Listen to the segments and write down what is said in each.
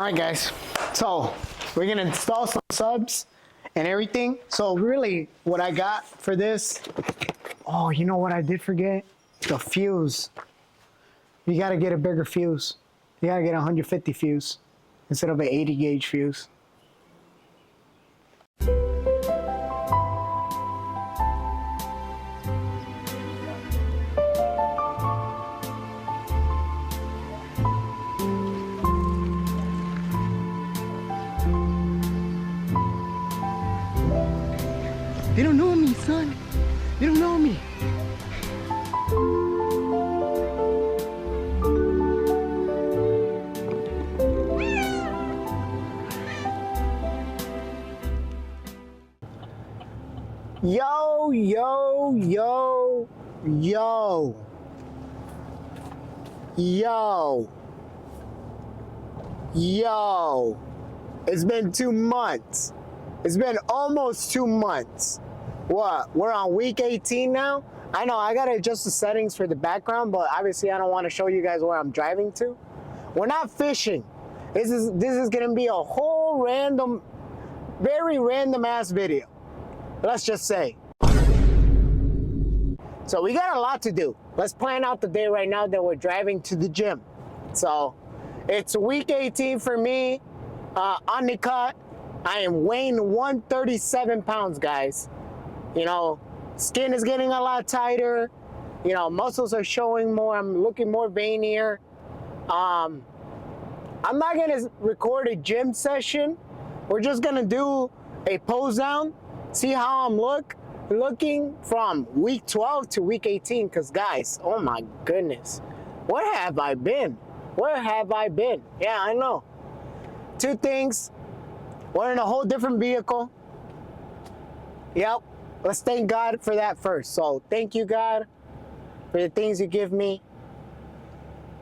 All right, guys, so we're gonna install some subs and everything. So really what I got for this, oh, you know what I did forget? The fuse. You gotta get a bigger fuse. You gotta get a 150 fuse instead of an 80 gauge fuse. They don't know me, son. They don't know me. Yo, yo, yo, yo. Yo. Yo. It's been 2 months. It's been almost 2 months. What? We're on week 18 now? I know I gotta adjust the settings for the background, but obviously I don't want to show you guys where I'm driving to. We're not fishing. This is gonna be a whole random, very random ass video. Let's just say. So we got a lot to do. Let's plan out the day right now that we're driving to the gym. So it's week 18 for me, on the cut. I am weighing 137 pounds, guys. You know, skin is getting a lot tighter. You know, muscles are showing more. I'm looking more veinier. I'm not gonna record a gym session. We're just gonna do a pose down, see how I'm looking from week 12 to week 18. Cause guys, oh my goodness, where have I been? Where have I been? Yeah, I know. Two things. We're in a whole different vehicle. Yep. Let's thank God for that first. So thank you, God, for the things you give me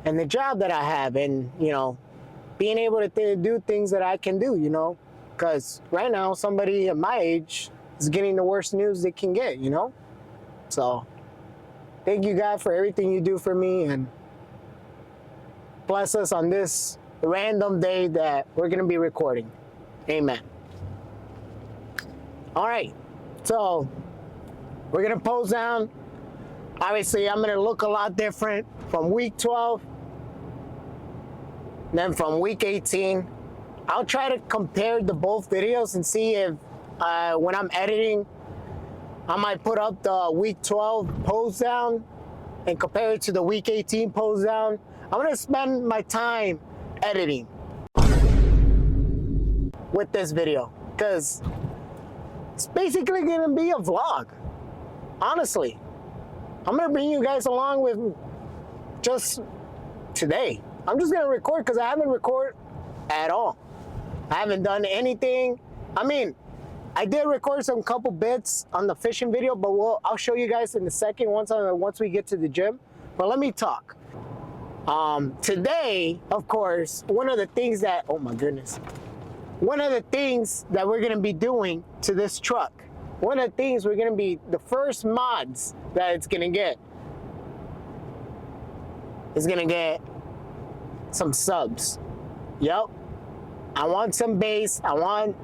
and the job that I have, and, you know, being able to do things that I can do, you know, because right now somebody at my age is getting the worst news they can get, you know. So thank you, God, for everything you do for me, and bless us on this random day that we're going to be recording. Amen. All right. So we're gonna pose down. Obviously, I'm gonna look a lot different from week 12, then from week 18. I'll try to compare the both videos and see if when I'm editing, I might put up the week 12 pose down and compare it to the week 18 pose down. I'm gonna spend my time editing with this video because it's basically gonna be a vlog. Honestly, I'm gonna bring you guys along with just today. I'm just gonna record because I haven't recorded at all. I haven't done anything. I mean, I did record some couple bits on the fishing video, but I'll show you guys in a second once we get to the gym. But let me talk. Today, of course, one of the things that, oh my goodness. One of the things that we're gonna be doing to this truck, one of the things we're gonna be, the first mods that it's gonna get is gonna get some subs. Yep. I want some bass. I want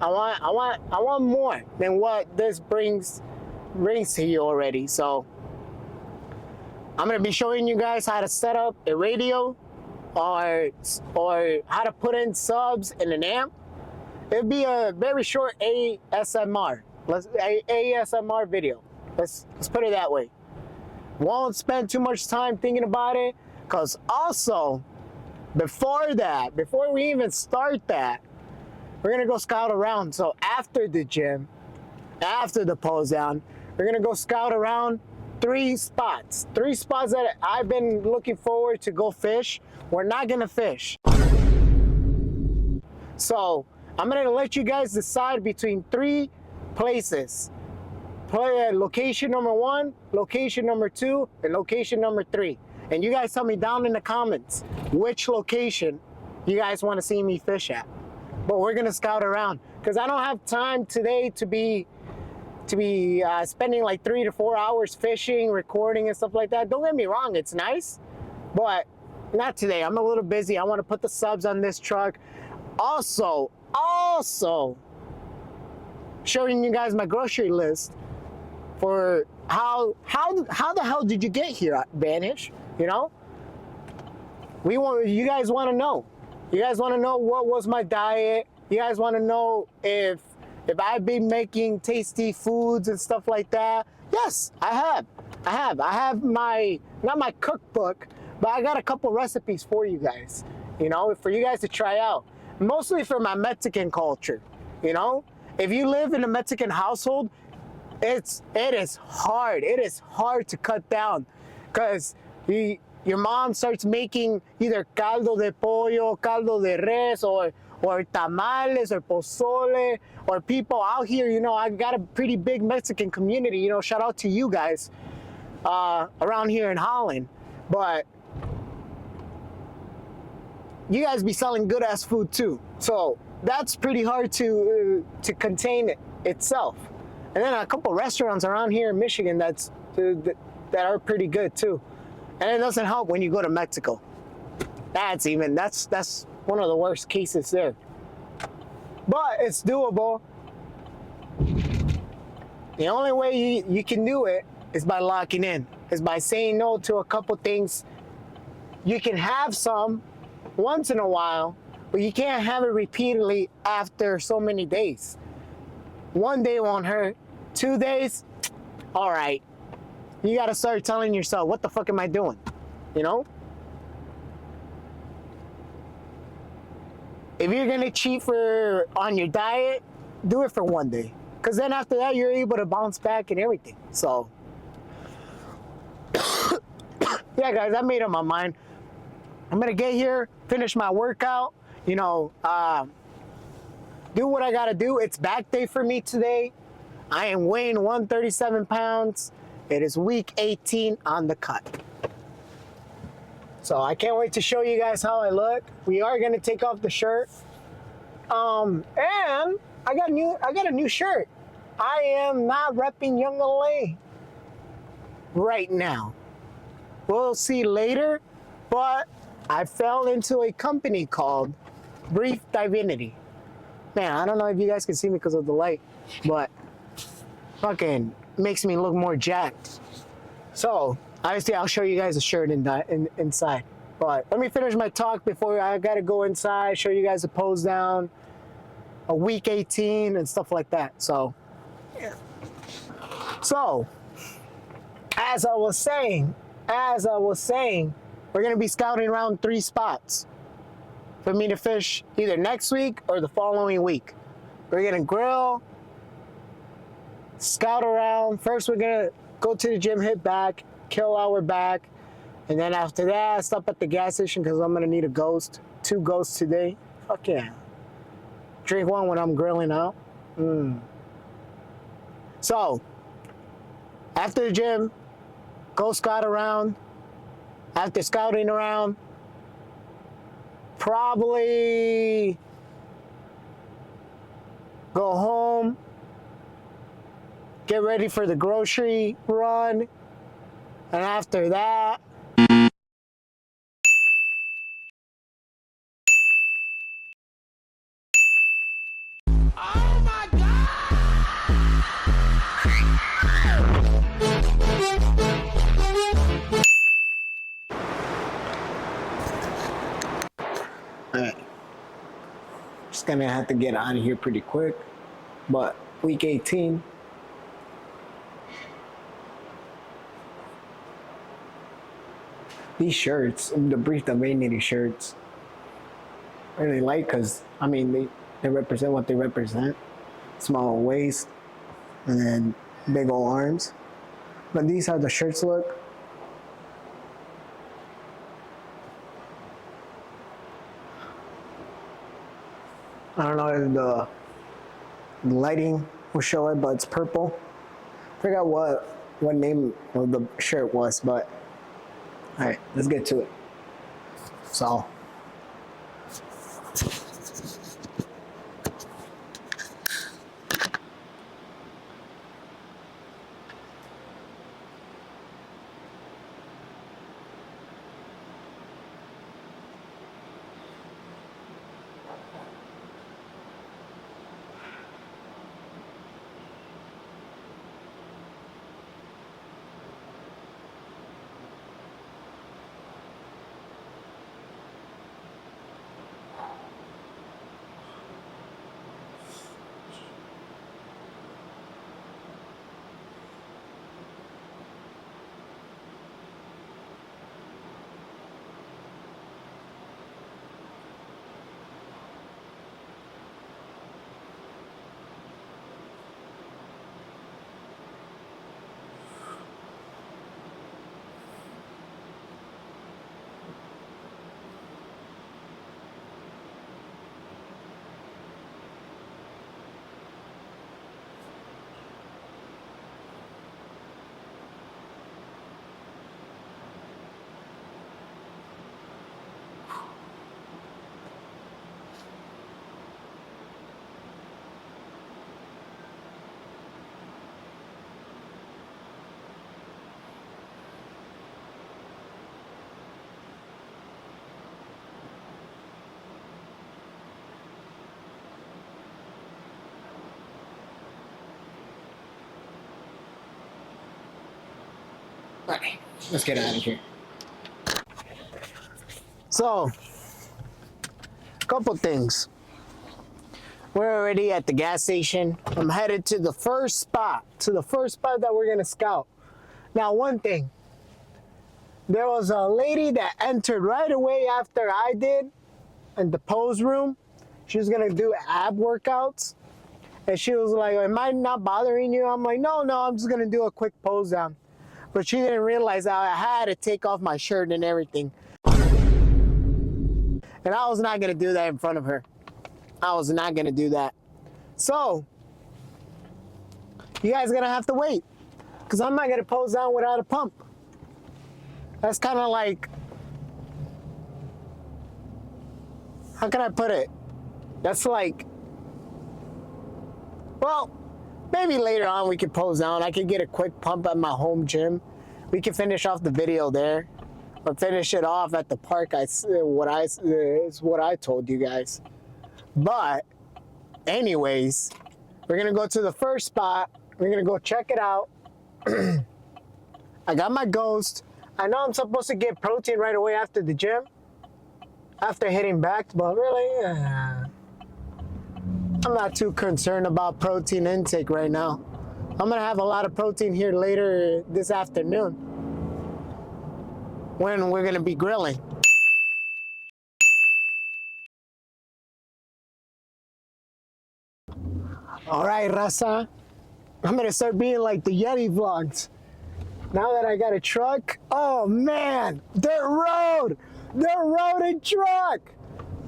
more than what this brings to you already. So I'm gonna be showing you guys how to set up a radio or how to put in subs in an amp. It'll be a very short ASMR video. Let's put it that way. Won't spend too much time thinking about it, because also before we even start that, we're gonna go scout around. So after the gym, after the pose down, we're gonna go scout around three spots that I've been looking forward to go fish. We're not gonna fish. So I'm gonna let you guys decide between 3 places. Play location number 1, location number 2, and location number 3. And you guys tell me down in the comments which location you guys want to see me fish at. But we're gonna scout around because I don't have time today to be spending like 3 to 4 hours fishing, recording, and stuff like that. Don't get me wrong, it's nice, but not today. I'm a little busy. I want to put the subs on this truck. Also showing you guys my grocery list for how the hell did you get here, Vanish? You know, you guys want to know. You guys want to know what was my diet. You guys want to know if I've been making tasty foods and stuff like that. Yes, I have. I have my, not my cookbook, but I got a couple recipes for you guys. You know, for you guys to try out. Mostly for my Mexican culture. You know, if you live in a Mexican household, it is hard. It is hard to cut down, because your mom starts making either caldo de pollo, caldo de res, or tamales, or pozole, or people out here. You know, I got a pretty big Mexican community. You know, shout out to you guys around here in Holland. But you guys be selling good ass food too, so that's pretty hard to contain itself. And then a couple restaurants around here in Michigan that are pretty good too. And it doesn't help when you go to Mexico. That's one of the worst cases there. But it's doable. The only way you can do it is by locking in, is by saying no to a couple things. You can have some once in a while, but you can't have it repeatedly after so many days. 1 day won't hurt. 2 days, all right. You gotta start telling yourself, what the fuck am I doing? You know? If you're gonna cheat on your diet, do it for 1 day. Because then after that, you're able to bounce back and everything. So, yeah, guys, I made up my mind. I'm gonna get here, finish my workout, you know, do what I gotta do. It's back day for me today. I am weighing 137 pounds. It is week 18 on the cut. So I can't wait to show you guys how I look. We are gonna take off the shirt. And I got a new shirt. I am not repping Young LA right now. We'll see later, but I fell into a company called Brief Divinity. Man, I don't know if you guys can see me because of the light, but fucking makes me look more jacked. So obviously I'll show you guys the shirt inside. But let me finish my talk before I gotta go inside, show you guys the pose down, a week 18 and stuff like that. So, yeah. So, as I was saying, we're gonna be scouting around 3 spots for me to fish either next week or the following week. We're gonna grill, scout around. First, we're gonna go to the gym, hit back, kill our back, and then after that, stop at the gas station because I'm gonna need a ghost. 2 ghosts today. Fuck yeah. Drink 1 when I'm grilling out. So, after the gym, go scout around. After scouting around, probably go home, get ready for the grocery run, and after that, oh my God! Alright. Just gonna have to get out of here pretty quick, but week 18. These shirts, the Brief Divinity shirts, I really like because, I mean, they represent what they represent. Small waist and then big old arms. But these how the shirts look. I don't know if the lighting will show it, but it's purple. I forgot what name of the shirt was, but all right, let's get to it. So, All right, let's get out of here. So, couple things. We're already at the gas station. I'm headed to the first spot, that we're gonna scout. Now, one thing. There was a lady that entered right away after I did in the pose room. She was gonna do ab workouts. And she was like, am I not bothering you? I'm like, no, I'm just gonna do a quick pose down. But she didn't realize that I had to take off my shirt and everything. And I was not gonna do that in front of her. I was not gonna do that. So, you guys are gonna have to wait. Because I'm not gonna pose down without a pump. That's kind of like, how can I put it? That's like, well, maybe later on we could pose down. I could get a quick pump at my home gym. We can finish off the video there. Or finish it off at the park. Is what I told you guys. But, anyways, we're gonna go to the first spot. We're gonna go check it out. I got my Ghost. I know I'm supposed to get protein right away after the gym, after hitting back, but really, I'm not too concerned about protein intake right now. I'm gonna have a lot of protein here later this afternoon when we're gonna be grilling. All right, Raza. I'm gonna start being like the Yeti vlogs. Now that I got a truck, oh man, dirt road and truck.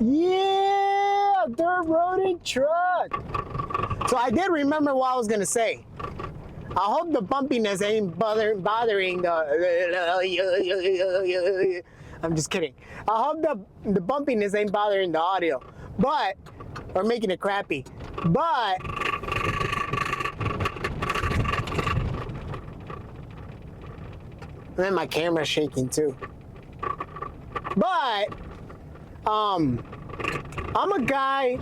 Yeah, dirt road and truck. So I did remember what I was gonna say. I hope the bumpiness ain't bothering the. I'm just kidding. I hope the bumpiness ain't bothering the audio, or making it crappy. But and then my camera's shaking too. But I'm a guy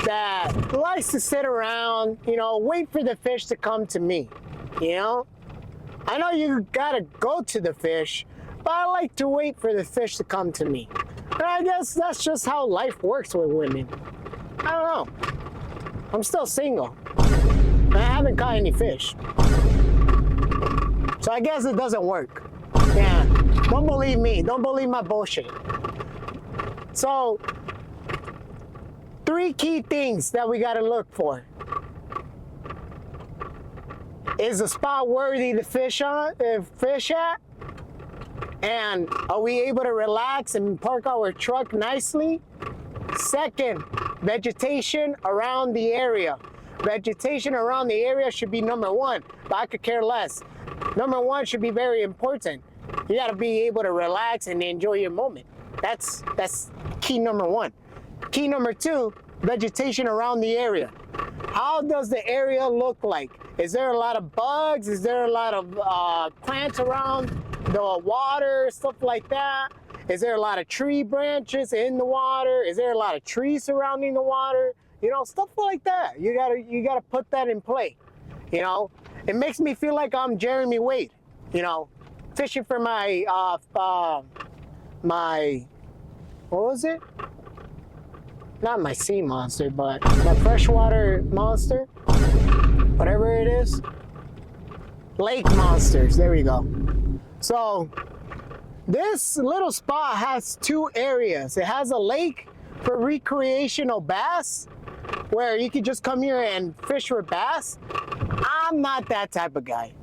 that likes to sit around, wait for the fish to come to me. I know you gotta go to the fish, but I like to wait for the fish to come to me. And I guess that's just how life works with women. I don't know. I'm still single. I haven't caught any fish. So I guess it doesn't work. Yeah, don't believe me. Don't believe my bullshit. So, 3 key things that we gotta look for. Is the spot worthy to fish at? And are we able to relax and park our truck nicely? Second, vegetation around the area. Vegetation around the area should be number 1, but I could care less. Number 1 should be very important. You gotta be able to relax and enjoy your moment. That's key number 1. Key number 2, vegetation around the area. How does the area look like? Is there a lot of bugs? Is there a lot of plants around the water, stuff like that? Is there a lot of tree branches in the water? Is there a lot of trees surrounding the water? Stuff like that. You gotta put that in play. It makes me feel like I'm Jeremy Wade. Fishing for my what was it? Not my sea monster, but my freshwater monster, whatever it is. Lake monsters. There we go. So this little spot has 2 areas. It has a lake for recreational bass, where you could just come here and fish for bass. I'm not that type of guy.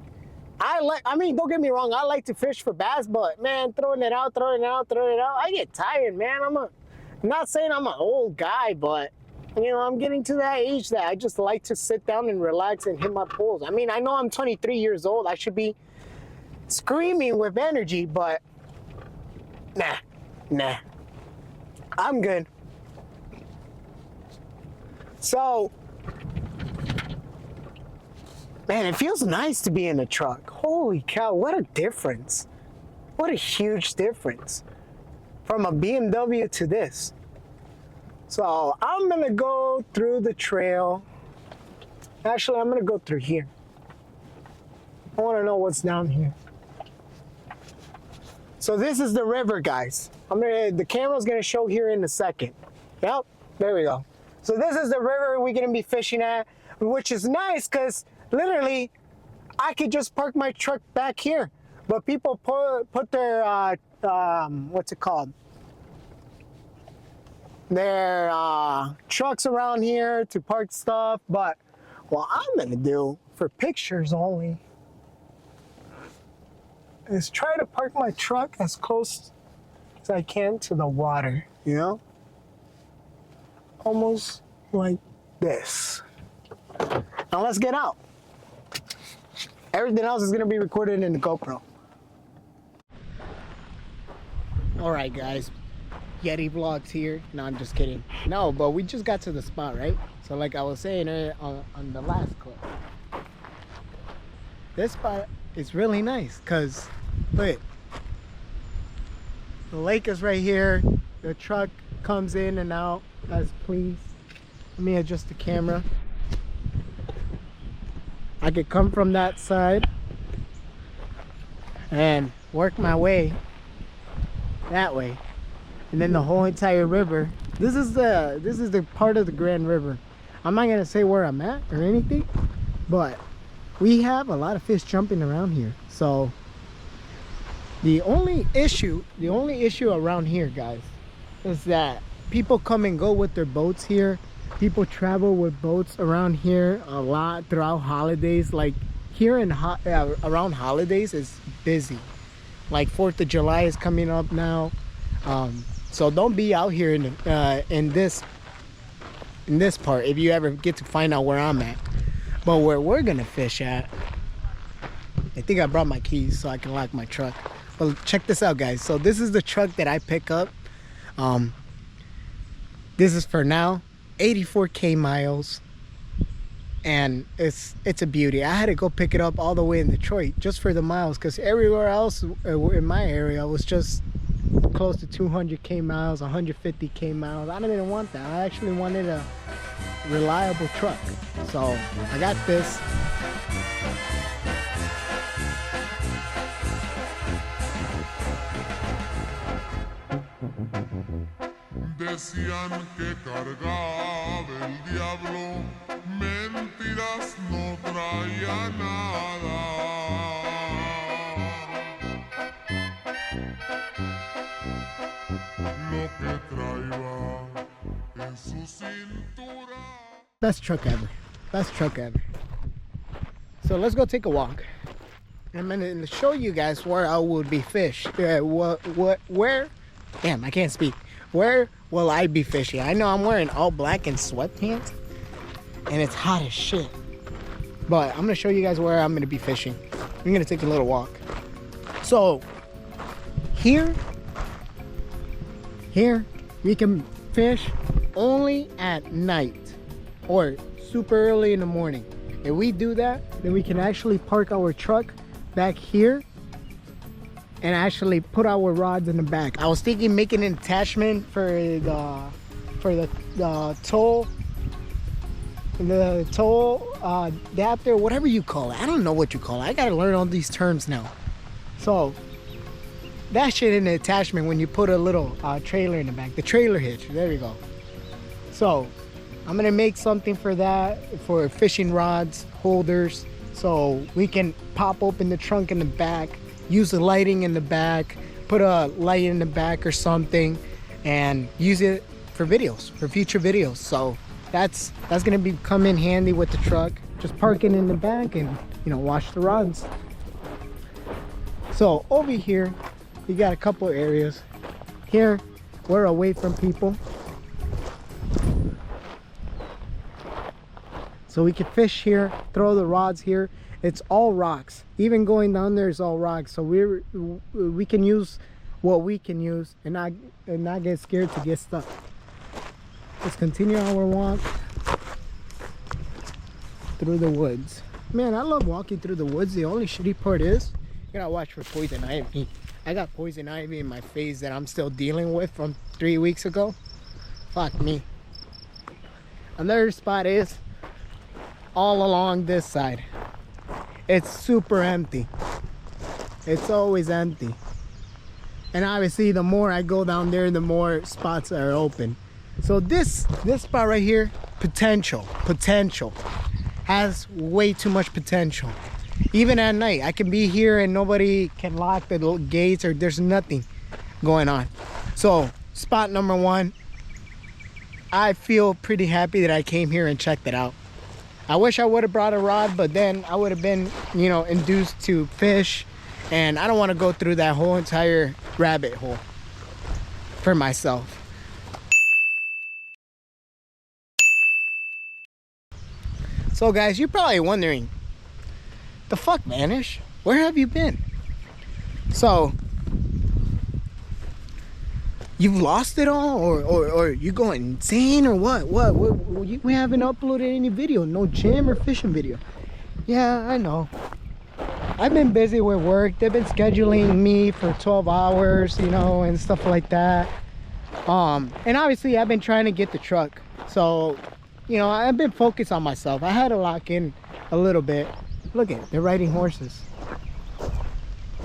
Don't get me wrong, I like to fish for bass, but man, throwing it out, I get tired, man. I'm not saying I'm an old guy, but I'm getting to that age that I just like to sit down and relax and hit my pulls. I know I'm 23 years old. I should be screaming with energy, but nah. I'm good. So, man, it feels nice to be in a truck. Holy cow, what a difference. What a huge difference from a BMW to this. So I'm gonna go through the trail. Actually, I'm gonna go through here. I wanna know what's down here. So this is the river, guys. The camera's gonna show here in a second. Yep, there we go. So this is the river we're gonna be fishing at, which is nice because literally I could just park my truck back here. But people put their, what's it called? Their trucks around here to park stuff. But what I'm gonna do for pictures only is try to park my truck as close as I can to the water, you know? Almost like this. Now let's get out. Everything else is gonna be recorded in the GoPro. All right, guys, Yeti Vlogs here. No, I'm just kidding. No, but we just got to the spot, right? So like I was saying on the last clip, this spot is really nice because look, the lake is right here. The truck comes in and out as please. Let me adjust the camera. I could come from that side and work my way that way, and then the whole entire river. This is the part of the Grand River. I'm not gonna say where I'm at or anything, but we have a lot of fish jumping around here. So the only issue around here, guys, is that people come and go with their boats here. People travel with boats around here a lot throughout holidays. Like here in around holidays is busy. Like 4th of July is coming up now, so don't be out here in this part if you ever get to find out where I'm at. But where we're gonna fish at, I think I brought my keys so I can lock my truck. But check this out, guys. So this is the truck that I pick up. This is for now 84K miles, and it's a beauty. I had to go pick it up all the way in Detroit just for the miles, because everywhere else in my area was just close to 200K miles, 150K miles. I didn't even want that. I actually wanted a reliable truck, so I got this. Decían que cargaba el diablo, mentiras no traía nada. Lo que traía en su cintura. Best truck ever. Best truck ever. So let's go take a walk. I'm gonna show you guys where I would be fished. Where? Damn, I can't speak. Where will I be fishing? I know I'm wearing all black and sweatpants, and it's hot as shit. But I'm gonna show you guys where I'm gonna be fishing. I'm gonna take a little walk. So here we can fish only at night or super early in the morning. If we do that, then we can actually park our truck back here and actually put our rods in the back. I was thinking making an attachment for the tow adapter, whatever you call it. I don't know what you call it. I gotta learn all these terms now. So that shit in the attachment when you put a little trailer in the back, the trailer hitch. There we go. So I'm gonna make something for that, for fishing rods, holders, so we can pop open the trunk in the back, use the lighting in the back, put a light in the back or something, and use it for videos, for future videos. So that's gonna come in handy with the truck. Just park it in the back and, you know, wash the rods. So over here, we got a couple areas. Here, we're away from people, so we can fish here, throw the rods here. It's all rocks. Even going down there is all rocks. So we can use what we can use and not get scared to get stuck. Let's continue our walk through the woods. Man, I love walking through the woods. The only shitty part is you gotta watch for poison ivy. I got poison ivy in my face that I'm still dealing with from 3 weeks ago. Fuck me. Another spot is all along this side. It's super empty. It's always empty. And obviously the more I go down there, the more spots are open. So this spot right here, potential, has way too much potential. Even at night, I can be here and nobody can lock the gates, or there's nothing going on. So spot number one, I feel pretty happy that I came here and checked it out. I wish I would have brought a rod, but then I would have been, you know, induced to fish, and I don't want to go through that whole entire rabbit hole for myself. So guys, you're probably wondering, the fuck, Vanish? Where have you been? So, you've lost it all, or you going insane, or what? We haven't uploaded any video, no jam or fishing video. Yeah, I know. I've been busy with work. They've been scheduling me for 12 hours, you know, and stuff like that. And obviously I've been trying to get the truck. So, you know, I've been focused on myself. I had to lock in a little bit. Look at it, they're riding horses.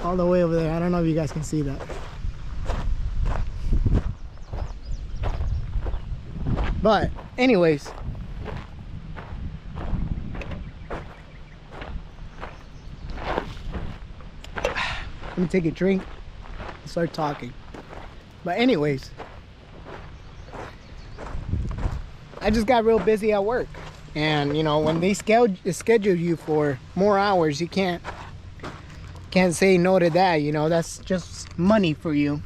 All the way over there. I don't know if you guys can see that. But anyways, let me take a drink and start talking. But anyways, I just got real busy at work, and you know, when they schedule you for more hours, you can't say no to that. You know, that's just money for you.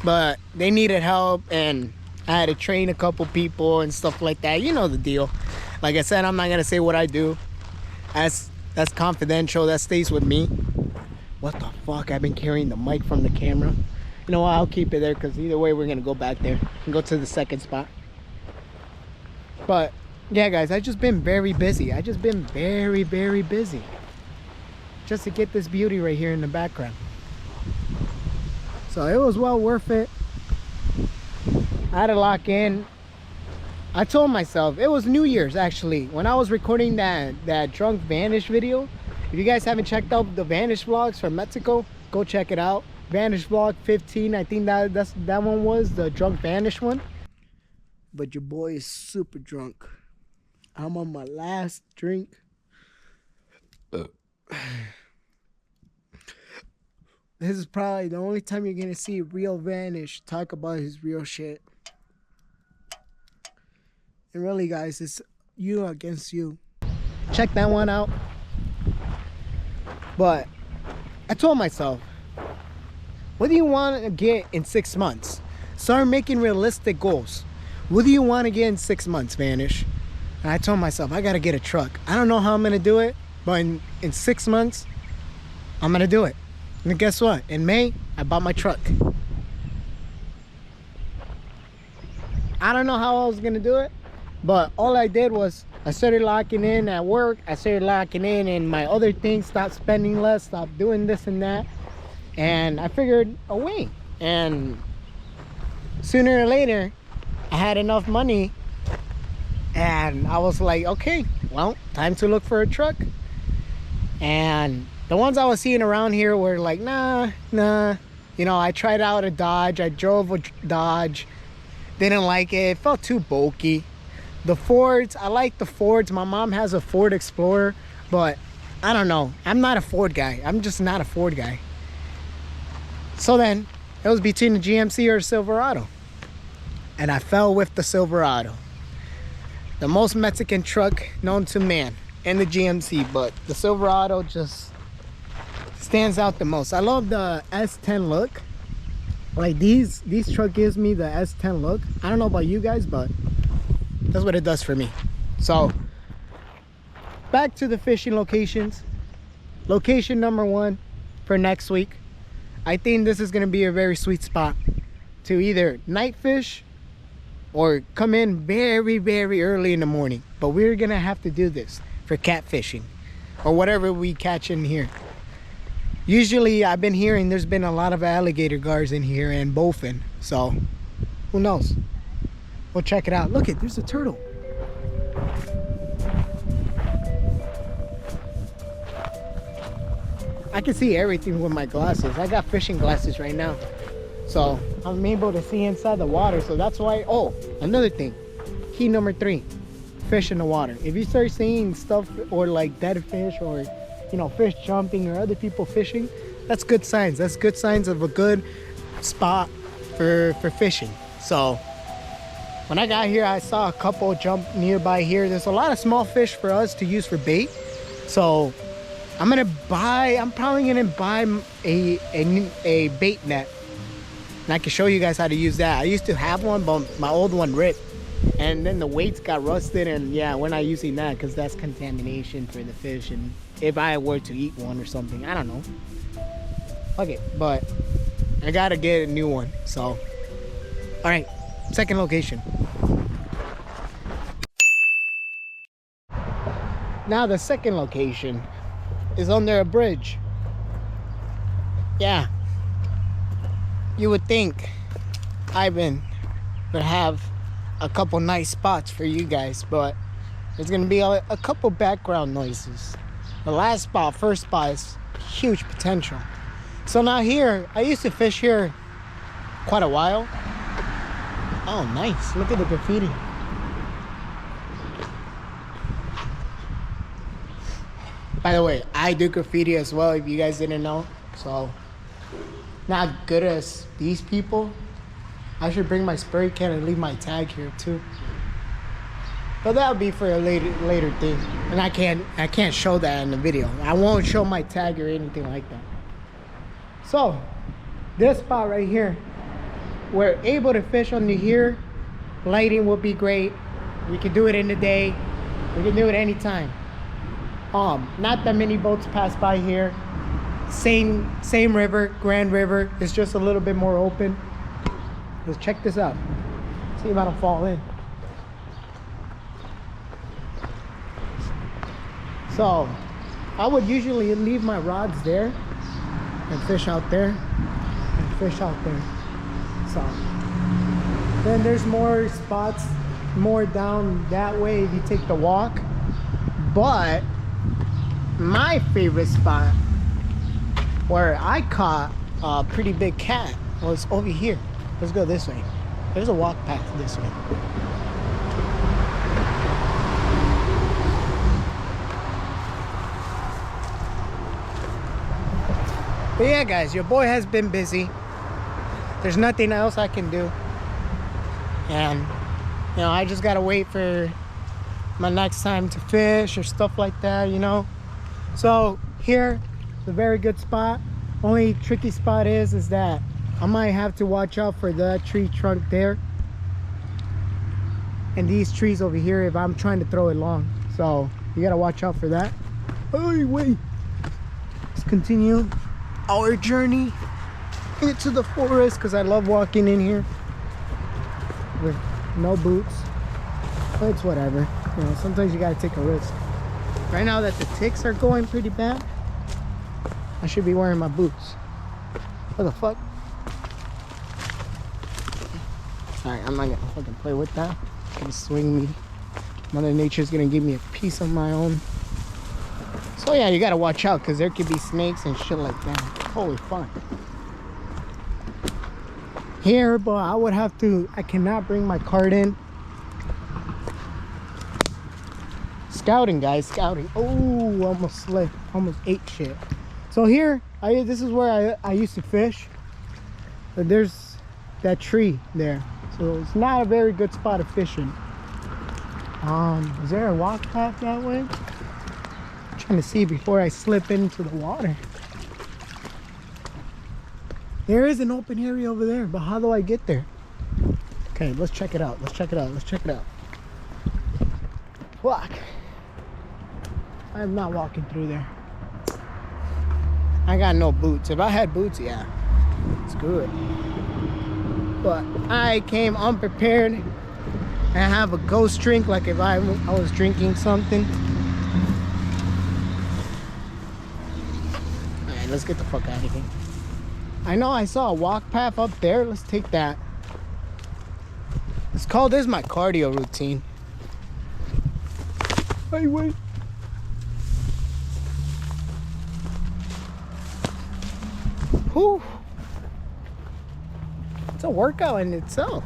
But they needed help, and I had to train a couple people and stuff like that. You know the deal. Like I said, I'm not gonna say what I do. That's confidential. That stays with me. What the fuck? I've been carrying the mic from the camera. You know what? I'll keep it there, because either way we're gonna go back there and go to the second spot. But yeah, guys, I've just been very busy. I've just been very busy just to get this beauty right here in the background. So it was well worth it. I had to lock in. I told myself, it was New Year's actually, when I was recording that drunk Vanish video. If you guys haven't checked out the Vanish vlogs from Mexico, go check it out. Vanish vlog 15, I think that one was the drunk Vanish one. But your boy is super drunk. I'm on my last drink. This is probably the only time you're gonna see real Vanish talk about his real shit. And really, guys, it's you against you. Check that one out. But I told myself, what do you want to get in 6 months? Start making realistic goals. What do you want to get in 6 months, Vanish? And I told myself, I gotta get a truck. I don't know how I'm gonna do it, but in 6 months, I'm gonna do it. And guess what? In May, I bought my truck. I don't know how I was gonna do it, but all I did was I started locking in at work. I started locking in my other things, stopped spending less, stopped doing this and that. And I figured a way. And sooner or later, I had enough money, and I was like, okay, well, time to look for a truck. And the ones I was seeing around here were like, nah. You know, I tried out a Dodge. I drove a Dodge. Didn't like it. It felt too bulky. The Fords, I like the Fords. My mom has a Ford Explorer, but I don't know. I'm not a Ford guy. I'm just not a Ford guy. So then, it was between the GMC or Silverado. And I fell with the Silverado. The most Mexican truck known to man. And the GMC, but the Silverado just stands out the most. I love the S10 look. Like these truck gives me the S10 look. I don't know about you guys, but that's what it does for me. So back to the fishing locations. Location number 1 for next week. I think this is gonna be a very sweet spot to either night fish or come in very early in the morning. But we're gonna have to do this for catfishing or whatever we catch in here. Usually I've been hearing there's been a lot of alligator guards in here and bowfin, so who knows. We'll check it out. Look it, there's a turtle. I can see everything with my glasses. I got fishing glasses right now. So I'm able to see inside the water. So that's why. Oh, another thing, key number 3, fish in the water. If you start seeing stuff or like dead fish, or you know, fish jumping or other people fishing, that's good signs. That's good signs of a good spot for fishing. So when I got here, I saw a couple jump nearby here. There's a lot of small fish for us to use for bait. So I'm probably gonna buy a bait net, and I can show you guys how to use that. I used to have one, but my old one ripped, and then the weights got rusted, and yeah, we're not using that because that's contamination for the fish. And if I were to eat one or something, I don't know. Okay, but I gotta get a new one. So, all right, second location. Now the second location is under a bridge. Yeah, you would think Ivan would have a couple nice spots for you guys, but there's gonna be a couple background noises. The last spot, first spot, is huge potential. So now here, I used to fish here quite a while. Oh, nice, look at the graffiti. By the way, I do graffiti as well, if you guys didn't know. So, not good as these people. I should bring my spray can and leave my tag here too. But that'll be for a later thing. And I can't show that in the video. I won't show my tag or anything like that. So, this spot right here, we're able to fish under here. Lighting will be great. We can do it in the day. We can do it anytime. Not that many boats pass by here. Same river, Grand River. It's just a little bit more open. Let's check this out. See if I don't fall in. So, I would usually leave my rods there and fish out there and fish out there. So, then there's more spots more down that way if you take the walk. But my favorite spot where I caught a pretty big cat was over here. Let's go this way. There's a walk path this way. But yeah, guys, your boy has been busy. There's nothing else I can do. And, you know, I just gotta wait for my next time to fish or stuff like that, you know. So here, it's a very good spot. Only tricky spot is that I might have to watch out for that tree trunk there and these trees over here if I'm trying to throw it long. So you gotta watch out for that. Oh wait, let's continue our journey into the forest because I love walking in here with no boots. But it's whatever, you know, sometimes you gotta take a risk. Right now that the ticks are going pretty bad, I should be wearing my boots. What the fuck? Alright, I'm not gonna fucking play with that. It's gonna swing me. Mother Nature's gonna give me a piece of my own. So yeah, you gotta watch out because there could be snakes and shit like that. Holy fuck. Here, but I cannot bring my cart in. Scouting, guys, scouting. Oh, almost slipped, almost ate shit. So here, this is where I used to fish. But there's that tree there. So it's not a very good spot of fishing. Is there a walk path that way? I'm trying to see before I slip into the water. There is an open area over there, but how do I get there? Okay, let's check it out. Let's check it out. Let's check it out. Fuck. I'm not walking through there. I got no boots. If I had boots, yeah, screw it. But I came unprepared and have a ghost drink like if I was drinking something. Alright, let's get the fuck out of here. I know I saw a walk path up there. Let's take that. It's called, this is my cardio routine. Hey, wait. Whew. a workout in itself.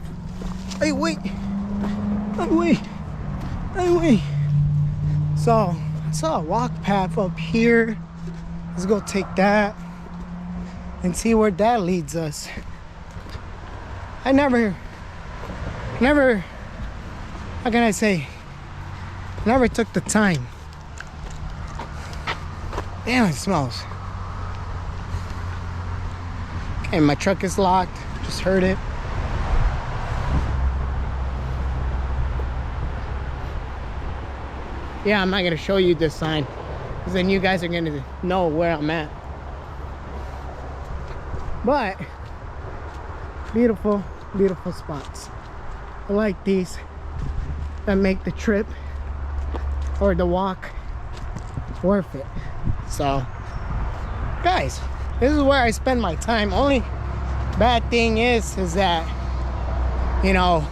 Hey, wait. So I saw a walk path up here. Let's go take that and see where that leads us. I never, how can I say, never took the time. Damn, it smells. Okay, my truck is locked. Just heard it. Yeah, I'm not gonna show you this sign, because then you guys are gonna know where I'm at. But beautiful, beautiful spots. I like these that make the trip or the walk worth it. So guys, this is where I spend my time. Only bad thing is that, you know,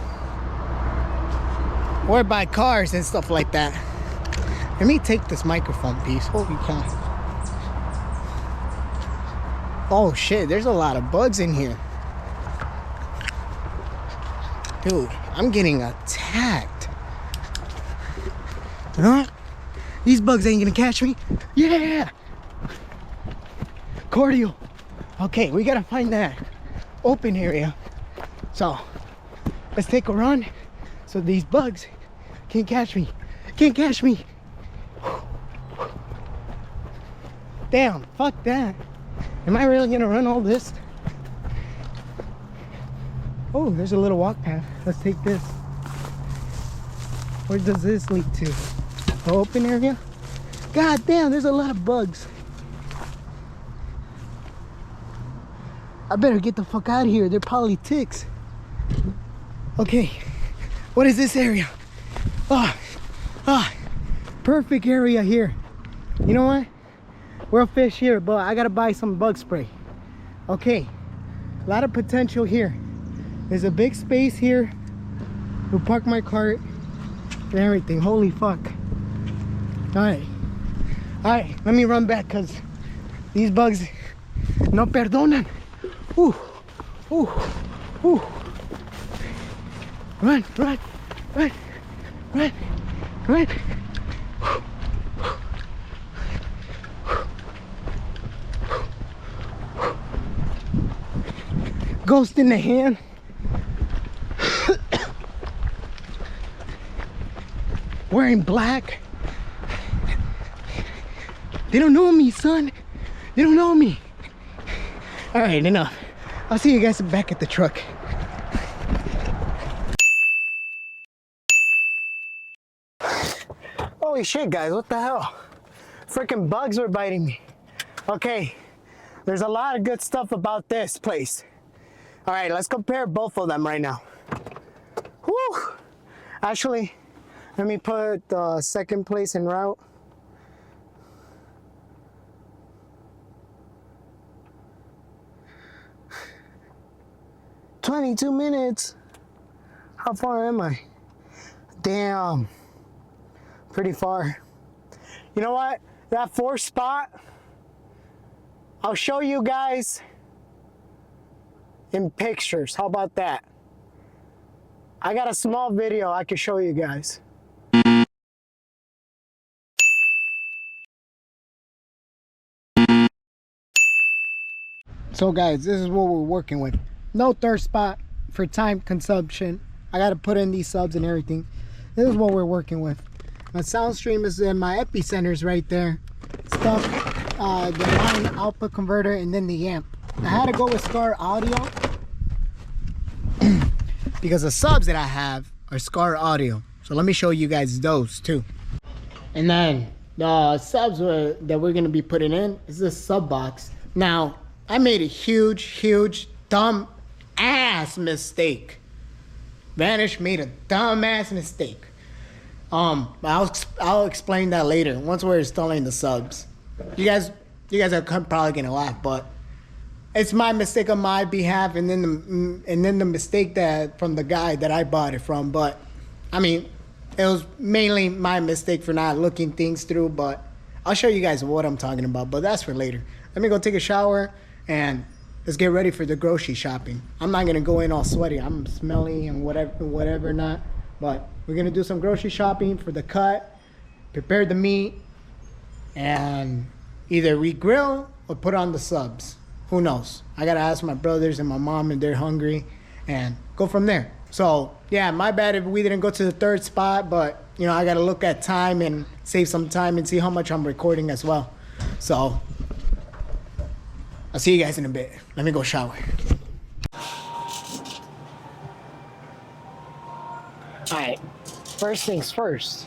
we're by cars and stuff like that. Let me take this microphone piece. Holy cow. Oh shit, there's a lot of bugs in here. Dude, I'm getting attacked. Huh? These bugs ain't gonna catch me. Yeah! Cordial. Okay, we gotta find that open area. So, let's take a run so these bugs can't catch me. Can't catch me. Damn, fuck that. Am I really gonna run all this? Oh, there's a little walk path. Let's take this. Where does this lead to? The open area? God damn, there's a lot of bugs. I better get the fuck out of here. They're probably ticks. Okay, what is this area? Perfect area here. You know what? We'll fish here, but I gotta buy some bug spray. Okay, a lot of potential here. There's a big space here. We'll park my cart and everything. Holy fuck. Alright, let me run back because these bugs no perdonan. Ooh. Run. Ghost in the hand. Wearing black. They don't know me, son. They don't know me. All right, enough. I'll see you guys back at the truck. Holy shit, guys, what the hell? Freaking bugs were biting me. Okay, there's a lot of good stuff about this place. All right, let's compare both of them right now. Whew. Actually, let me put the second place en route. "22 minutes. How far am I? Damn. Pretty far. You know what? That fourth spot, I'll show you guys in pictures. How about that? I got a small video I can show you guys. So guys, this is what we're working with. No third spot for time consumption. I got to put in these subs and everything. This is what we're working with. My sound stream is in my epicenters right there. Stuff, the line output converter, and then the amp. I had to go with Scar Audio because the subs that I have are Scar Audio. So let me show you guys those too. And then the subs that we're gonna be putting in is this sub box. Now, I made a huge, dumb ass mistake. Vanish made a dumb ass mistake. I'll explain that later once we're installing the subs. You guys are probably gonna laugh, but it's my mistake on my behalf, and then the mistake that from the guy that I bought it from. But I mean, it was mainly my mistake for not looking things through. But I'll show you guys what I'm talking about. But that's for later. Let me go take a shower and let's get ready for the grocery shopping. I'm not gonna go in all sweaty. I'm smelly and whatever not. But we're gonna do some grocery shopping for the cut, prepare the meat, and either re-grill or put on the subs. Who knows? I gotta ask my brothers and my mom if they're hungry and go from there. So yeah, my bad if we didn't go to the third spot, but you know, I gotta look at time and save some time and see how much I'm recording as well. So I'll see you guys in a bit. Let me go shower. All right, first things first.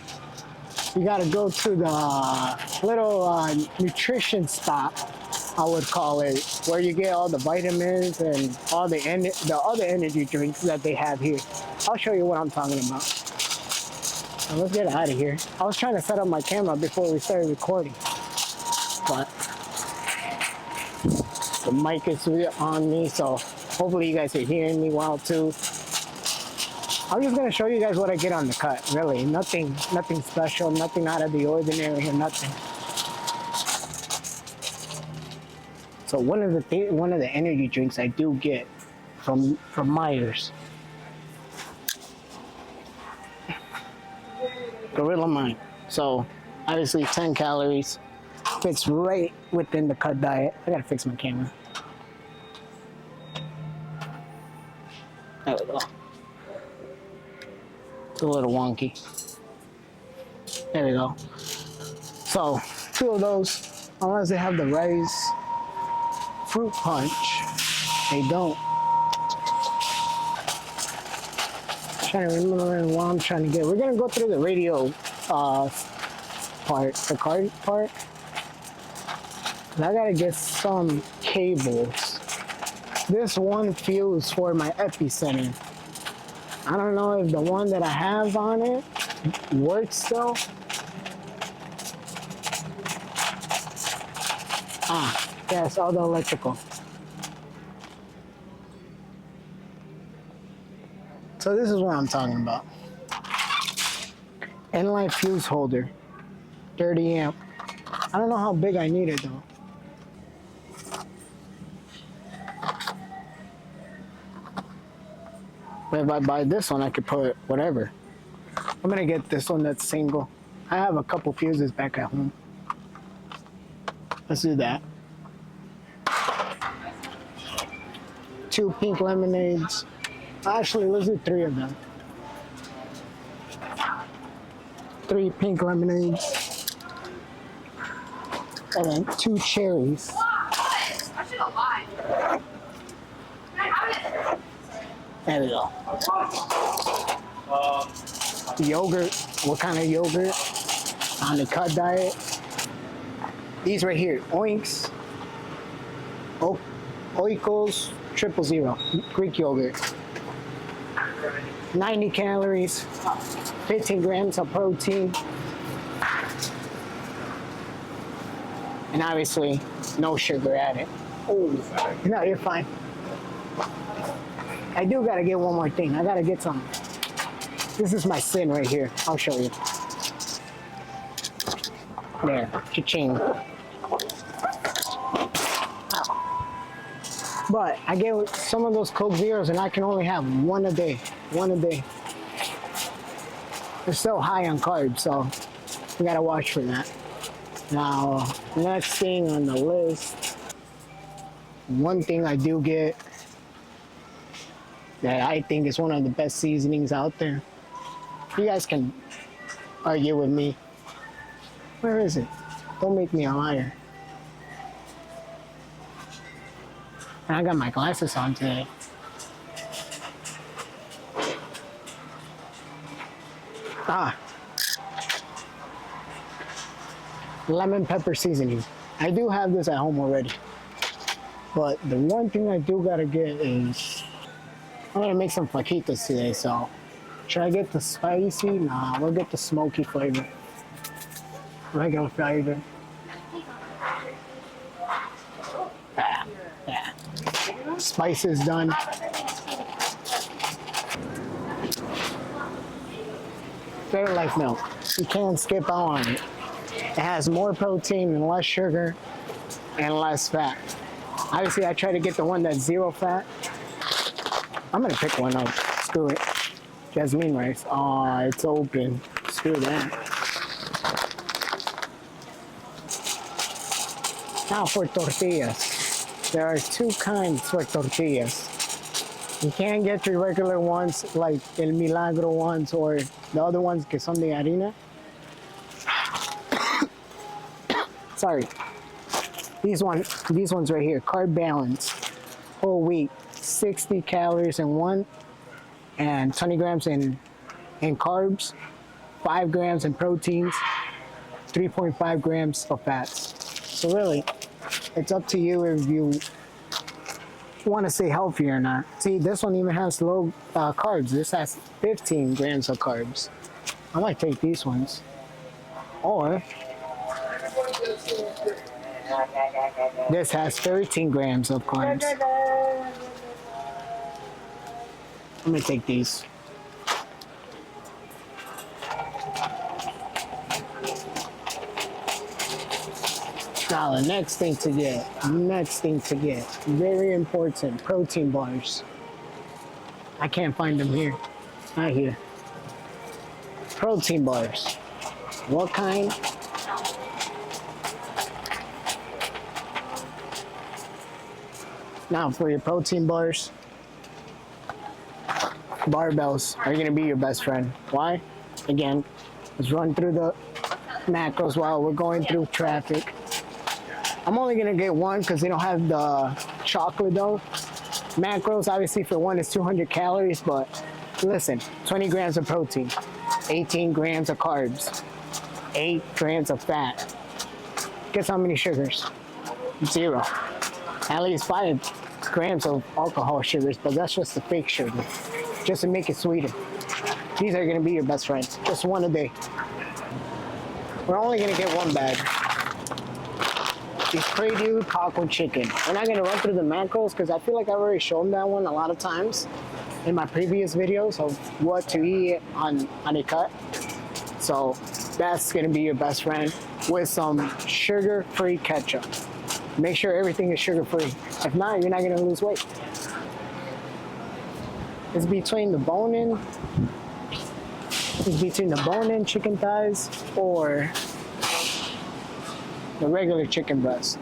We gotta go to the little nutrition stop, I would call it, where you get all the vitamins and all the other energy drinks that they have here. I'll show you what I'm talking about. Now let's get out of here. I was trying to set up my camera before we started recording, but the mic is on me, so hopefully you guys are hearing me well too. I'm just gonna show you guys what I get on the cut. Really, nothing special, nothing out of the ordinary, or nothing. So one of the energy drinks I do get from Myers, Gorilla Mind. So obviously 10 calories, fits right within the cut diet. I gotta fix my camera. There we go. It's a little wonky. There we go. So 2 of those, unless they have the rice fruit punch, they don't. I'm trying to remember what I'm trying to get. We're gonna go through the radio part, the card part. And I gotta get some cables. This one fuse for my epicenter. I don't know if the one that I have on it works still. Yes, all the electrical. So this is what I'm talking about. N-line fuse holder, 30 amp. I don't know how big I need it though. But if I buy this one, I could put whatever. I'm gonna get this one that's single. I have a couple fuses back at home. Let's do that. 2 pink lemonades. Actually, let's do 3 of them. 3 pink lemonades. And then 2 cherries. There we go. Yogurt. What kind of yogurt? On the cut diet. These right here. Oinks. Oikos 000. Greek yogurt. 90 calories. 15 grams of protein. And obviously, no sugar added. Oh, no, you're fine. I do gotta get one more thing. I gotta get some. This is my sin right here. I'll show you. There, cha-ching. But I get some of those Coke Zeros and I can only have one a day. One a day. They're still high on carbs, so we gotta watch for that. Now, next thing on the list, one thing I do get that I think is one of the best seasonings out there. You guys can argue with me. Where is it? Don't make me a liar. And I got my glasses on today. Lemon pepper seasoning. I do have this at home already. But the one thing I do gotta get is, I'm gonna make some fajitas today, so should I get the spicy? Nah, we'll get the smoky flavor. Regular flavor. Yeah. Spice is done. Fair Life milk. You can't skip out on it. It has more protein and less sugar and less fat. Obviously, I try to get the one that's zero fat. I'm gonna pick one up. Screw it. Jasmine rice. Oh, it's open. Screw that. Now for tortillas. There are two kinds for tortillas. You can't get your regular ones like El Milagro ones or the other ones que son de harina. Sorry. These ones right here, carb balance, whole wheat, 60 calories in one, and 20 grams in carbs, 5 grams in proteins, 3.5 grams of fats. So really, it's up to you if you want to stay healthy or not. See, this one even has low carbs. This has 15 grams of carbs. I might take these ones. Or this has 13 grams of carbs. I'm gonna take these. Now the next thing to get, very important, protein bars. I can't find them here, not here. Protein bars. What kind? Now for your protein bars, barbells are gonna be your best friend. Why? Again, let's run through the macros while we're going through traffic. I'm only gonna get one because they don't have the chocolate though. Macros, obviously for one is 200 calories, but listen, 20 grams of protein, 18 grams of carbs, 8 grams of fat. Guess how many sugars? 0. At least 5 grams of alcohol sugars, but that's just the fake sugar, just to make it sweeter. These are gonna be your best friends, just one a day. We're only gonna get one bag. It's Prelude Taco Chicken. We're not gonna run through the macros because I feel like I've already shown that one a lot of times in my previous videos of what to eat on a cut. So that's gonna be your best friend with some sugar-free ketchup. Make sure everything is sugar-free. If not, you're not gonna lose weight. It's between the bone-in chicken thighs or the regular chicken breast.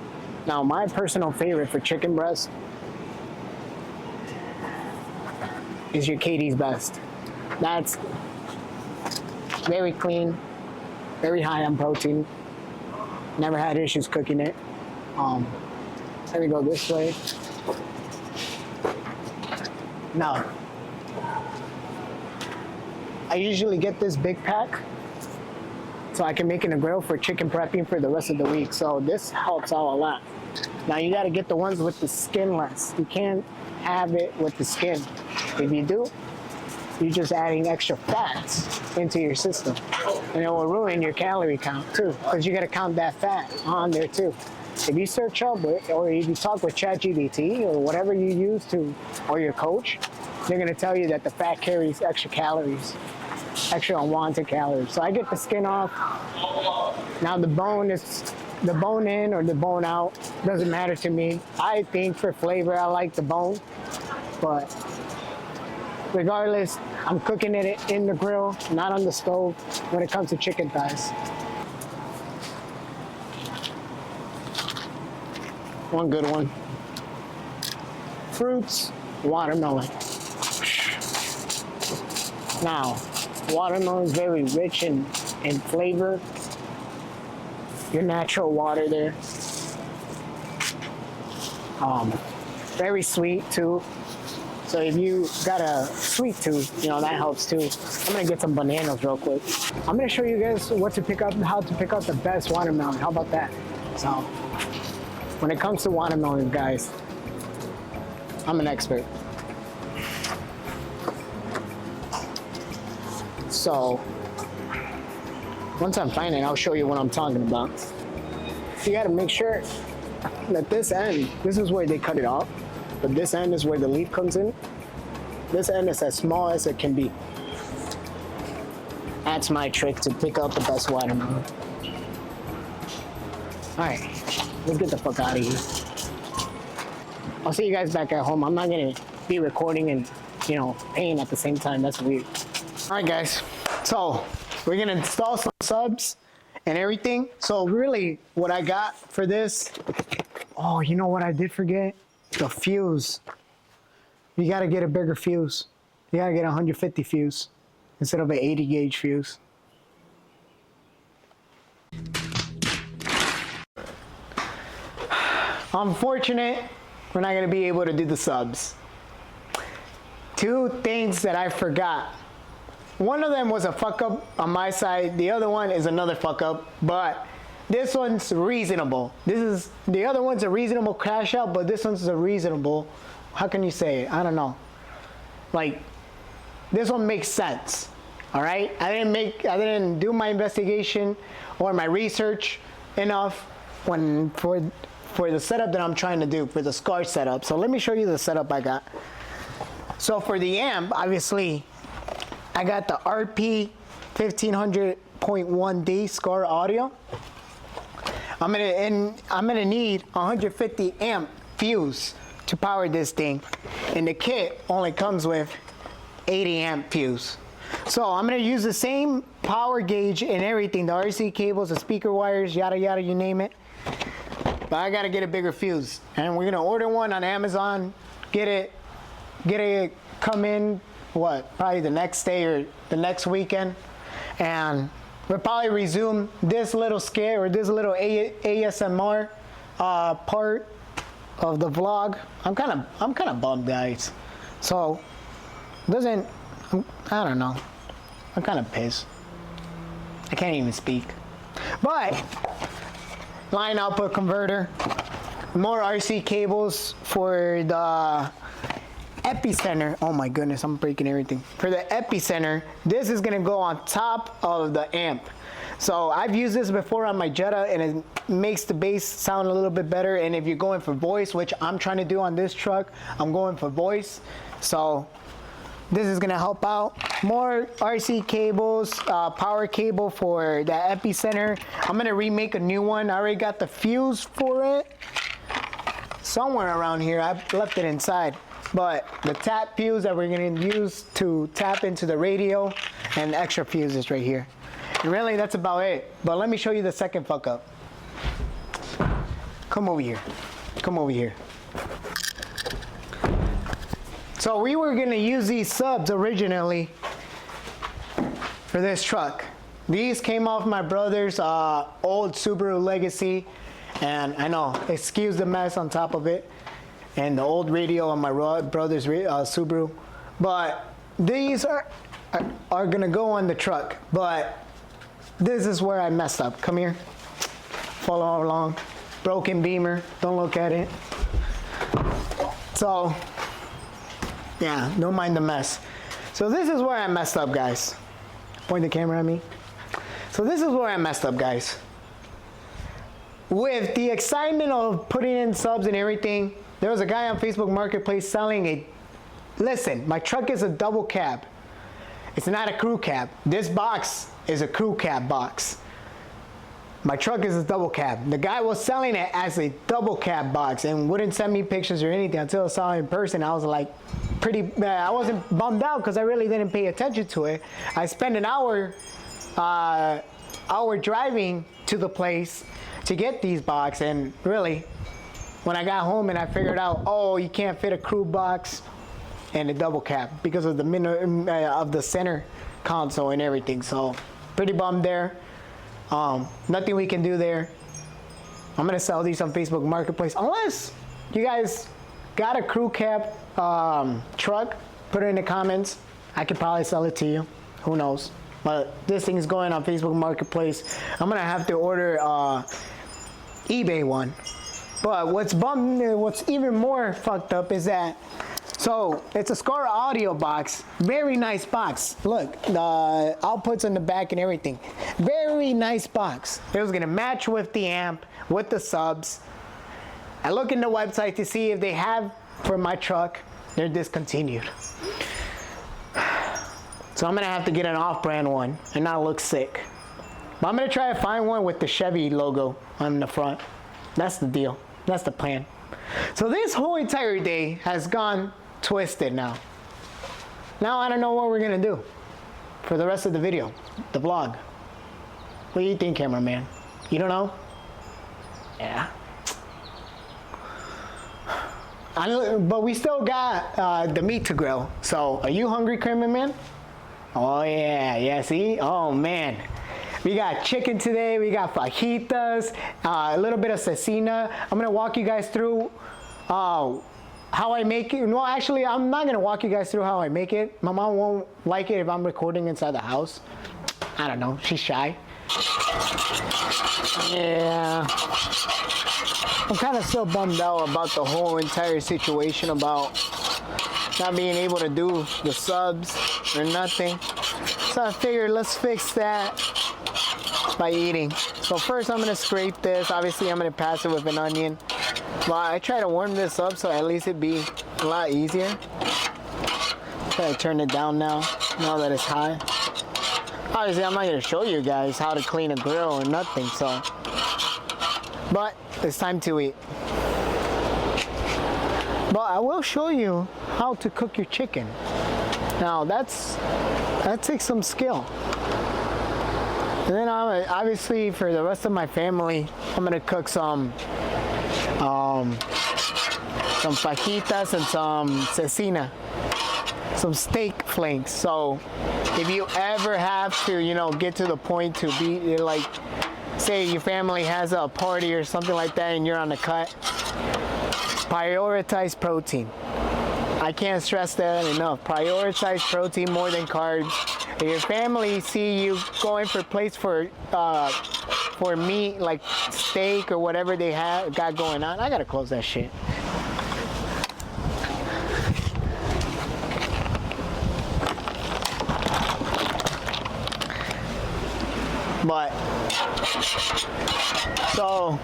Now, my personal favorite for chicken breast is your Katie's Best. That's very clean, very high on protein. Never had issues cooking it. Let me go this way. Now, I usually get this big pack so I can make it in a grill for chicken prepping for the rest of the week. So this helps out a lot. Now you gotta get the ones with the skinless. You can't have it with the skin. If you do, you're just adding extra fats into your system. And it will ruin your calorie count too, because you gotta count that fat on there too. If you search up or if you talk with ChatGPT or whatever you use to, or your coach, they're gonna tell you that the fat carries extra calories, extra unwanted calories. So I get the skin off. Now the bone in or the bone out, doesn't matter to me. I think for flavor, I like the bone, but regardless, I'm cooking it in the grill, not on the stove when it comes to chicken thighs. One good one. Fruits, watermelon. Now, watermelon is very rich in flavor. Your natural water there. Very sweet too. So if you got a sweet tooth, that helps too. I'm gonna get some bananas real quick. I'm gonna show you guys how to pick up the best watermelon. How about that? So, when it comes to watermelon, guys, I'm an expert. So, once I'm finding, I'll show you what I'm talking about. You gotta make sure that this end, this is where they cut it off, but this end is where the leaf comes in. This end is as small as it can be. That's my trick to pick up the best watermelon. All right, let's get the fuck out of here. I'll see you guys back at home. I'm not gonna be recording and, you know, paying at the same time. That's weird. All right, guys. So we're gonna install some subs and everything. So really, what I got for this, oh, you know what I did forget? The fuse. You gotta get a bigger fuse. You gotta get a 150 fuse instead of an 80 gauge fuse. Unfortunate, we're not gonna be able to do the subs. Two things that I forgot. One of them was a fuck up on my side. The other one is another fuck up, but this one's reasonable. The other one's a reasonable crash out, but this one's a reasonable, how can you say it? I don't know. Like, this one makes sense, all right? I didn't do my investigation or my research enough for the setup that I'm trying to do, for the SCAR setup. So let me show you the setup I got. So for the amp, obviously, I got the RP 1500.1D SCAR audio. I'm gonna need 150 amp fuse to power this thing, and the kit only comes with 80 amp fuse. So I'm gonna use the same power gauge and everything, the RC cables, the speaker wires, yada yada, you name it. But I gotta get a bigger fuse, and we're gonna order one on Amazon, get it come in, probably the next day or the next weekend, and we'll probably resume this little scare or this little ASMR part of the vlog. I'm kind of bummed, guys. So I don't know. I'm kind of pissed. I can't even speak. But line output converter, more RC cables for the epicenter. Oh my goodness, I'm breaking everything. For the epicenter, this is gonna go on top of the amp. So I've used this before on my Jetta, and it makes the bass sound a little bit better. And if you're going for voice, which I'm trying to do on this truck, I'm going for voice. So this is gonna help out. More RC cables, power cable for the epicenter. I'm gonna remake a new one. I already got the fuse for it somewhere around here. I left it inside. But the tap fuse that we're gonna use to tap into the radio, and the extra fuse is right here. And really, that's about it. But let me show you the second fuck up. Come over here. Come over here. So we were gonna use these subs originally for this truck. These came off my brother's old Subaru Legacy, and I know, excuse the mess on top of it, and the old radio on my brother's Subaru. But these are gonna go on the truck, but this is where I messed up. Come here, follow along. Broken Beamer, don't look at it. So, yeah, don't mind the mess. So this is where I messed up, guys. Point the camera at me. So this is where I messed up, guys. With the excitement of putting in subs and everything, there was a guy on Facebook Marketplace selling listen, my truck is a double cab. It's not a crew cab. This box is a crew cab box. My truck is a double cab. The guy was selling it as a double cab box and wouldn't send me pictures or anything until I saw it in person. I was like, I wasn't bummed out because I really didn't pay attention to it. I spent an hour driving to the place to get these boxes, and really, when I got home and I figured out, oh, you can't fit a crew box and a double cab because of the center console and everything. So pretty bummed there. Nothing we can do there. I'm gonna sell these on Facebook Marketplace. Unless you guys got a crew cab truck, put it in the comments. I could probably sell it to you. Who knows? But this thing is going on Facebook Marketplace. I'm gonna have to order eBay one. But what's even more fucked up is that, so it's a SCAR audio box, very nice box. Look, the outputs in the back and everything. Very nice box. It was gonna match with the amp, with the subs. I look in the website to see if they have for my truck. They're discontinued. So I'm gonna have to get an off-brand one and not look sick. But I'm gonna try to find one with the Chevy logo on the front. That's the deal. That's the plan. So this whole entire day has gone twisted now. Now I don't know what we're gonna do for the rest of the video, the vlog. What do you think, cameraman? You don't know? Yeah. But we still got the meat to grill. So are you hungry, cameraman? Oh yeah, see? Oh man. We got chicken today, we got fajitas, a little bit of cecina. I'm gonna walk you guys through how I make it. No, actually, I'm not gonna walk you guys through how I make it. My mom won't like it if I'm recording inside the house. I don't know, she's shy. Yeah. I'm kind of still bummed out about the whole entire situation about not being able to do the subs or nothing. So I figured let's fix that by eating. So first I'm gonna scrape this. Obviously I'm gonna pass it with an onion. But I try to warm this up so at least it'd be a lot easier. Try to turn it down now that it's high. Obviously I'm not gonna show you guys how to clean a grill or nothing, so. But it's time to eat. But I will show you how to cook your chicken. Now that takes some skill. And then obviously for the rest of my family, I'm gonna cook some fajitas and some cecina, some steak flanks. So if you ever have to, get to the point to be like, say your family has a party or something like that and you're on the cut, prioritize protein. I can't stress that enough. Prioritize protein more than carbs. If your family see you going for plates for meat, like steak or whatever they got going on, I gotta close that shit. But so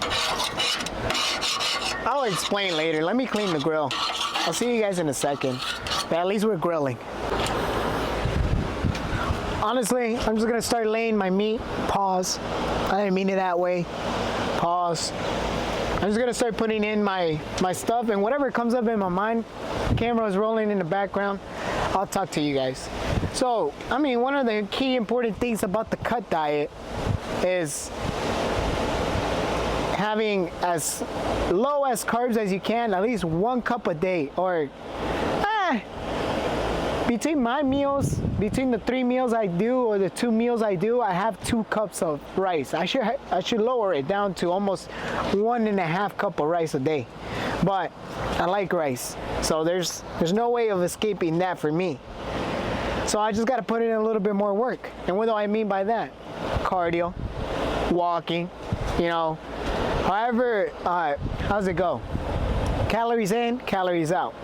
I'll explain later. Let me clean the grill. I'll see you guys in a second. But at least we're grilling. Honestly, I'm just gonna start laying my meat. Pause. I didn't mean it that way. Pause. I'm just gonna start putting in my stuff, and whatever comes up in my mind, camera's rolling in the background, I'll talk to you guys. So, one of the key important things about the cut diet is having as low as carbs as you can, at least 1 cup a day, or between my meals, between the 3 meals I do or the 2 meals I do, I have 2 cups of rice. I should lower it down to almost 1.5 cup of rice a day. But I like rice, so there's no way of escaping that for me. So I just got to put in a little bit more work. And what do I mean by that? Cardio, walking, however, how's it go? Calories in, calories out.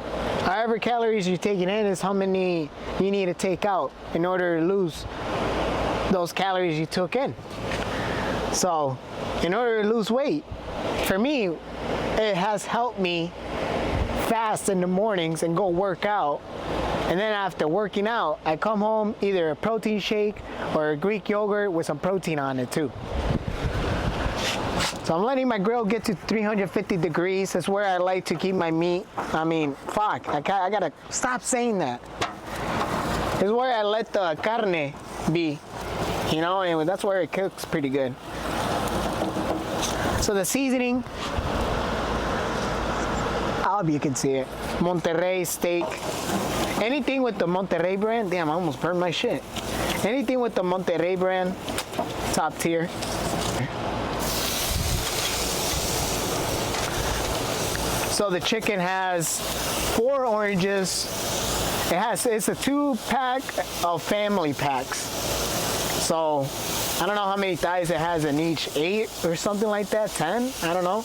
However calories you're taking in is how many you need to take out in order to lose those calories you took in. So in order to lose weight, for me, it has helped me fast in the mornings and go work out. And then after working out, I come home, either a protein shake or a Greek yogurt with some protein on it too. So I'm letting my grill get to 350 degrees. That's where I like to keep my meat. I gotta stop saying that. It's where I let the carne be, and that's where it cooks pretty good. So the seasoning, I hope you can see it. Monterrey steak. Anything with the Monterrey brand, damn, I almost burned my shit. Anything with the Monterrey brand, top tier. So the chicken has 4 oranges. It's a 2-pack of family packs. So I don't know how many thighs it has in each, 8 or something like that, 10, I don't know.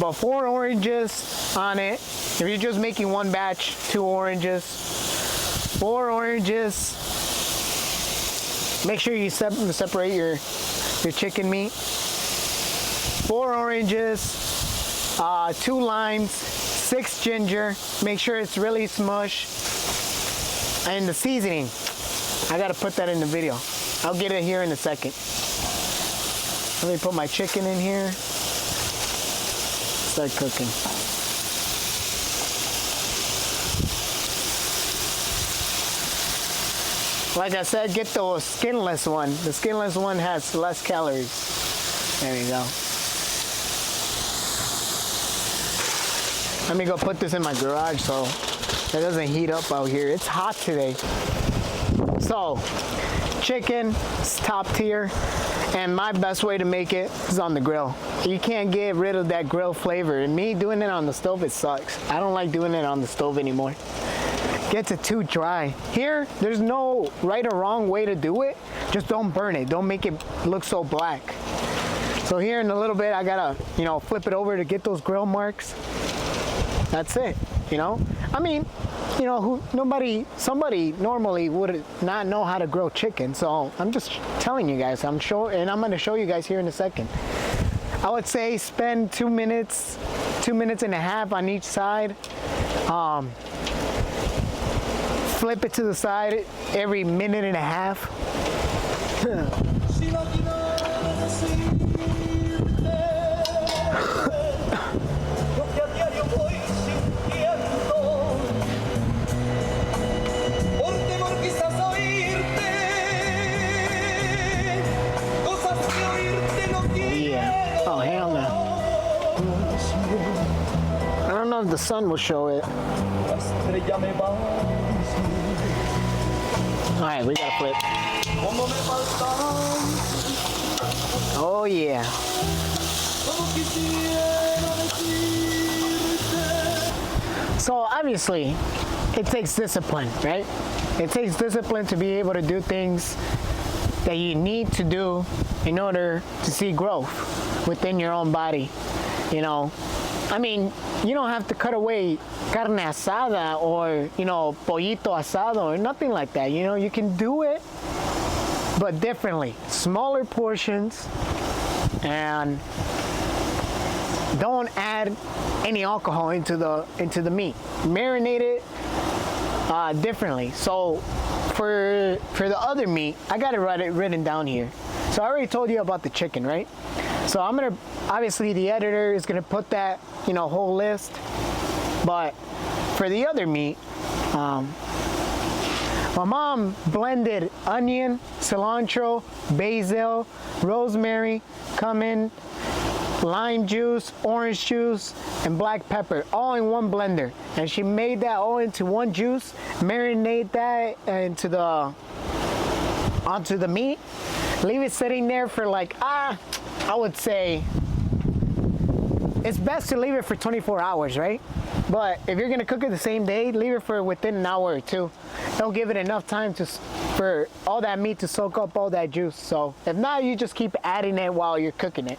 But 4 oranges on it. If you're just making 1 batch, 2 oranges, 4 oranges. Make sure you separate your chicken meat. 4 oranges. 2 limes, 6 ginger, make sure it's really smushed. And the seasoning, I gotta put that in the video. I'll get it here in a second. Let me put my chicken in here. Start cooking. Like I said, get the skinless one. The skinless one has less calories. There you go. Let me go put this in my garage so it doesn't heat up out here. It's hot today. So, chicken is top tier, and my best way to make it is on the grill. You can't get rid of that grill flavor. And me doing it on the stove, it sucks. I don't like doing it on the stove anymore. Gets it too dry. Here, there's no right or wrong way to do it. Just don't burn it. Don't make it look so black. So here in a little bit, I gotta, flip it over to get those grill marks. That's it, I mean, somebody normally would not know how to grill chicken. So I'm just telling you guys, and I'm gonna show you guys here in a second. I would say spend 2 minutes, 2 minutes and a half on each side. Flip it to the side every minute and a half. Yeah. Oh, hell no. I don't know if the sun will show it. Alright, we gotta flip. Oh yeah. So obviously, it takes discipline, right? It takes discipline to be able to do things that you need to do in order to see growth within your own body. I mean, you don't have to cut away carne asada or, pollito asado or nothing like that. You can do it, but differently. Smaller portions, and don't add any alcohol into the meat. Marinate it differently. So for the other meat, I got it written down here. So I already told you about the chicken, right? So I'm gonna, obviously the editor is gonna put that, whole list. But for the other meat, my mom blended onion, cilantro, basil, rosemary, cumin, lime juice, orange juice, and black pepper, all in one blender. And she made that all into one juice, marinate that onto the meat, leave it sitting there for like, I would say, it's best to leave it for 24 hours, right? But if you're gonna cook it the same day, leave it for within an hour or two. Don't give it enough time for all that meat to soak up all that juice. So if not, you just keep adding it while you're cooking it.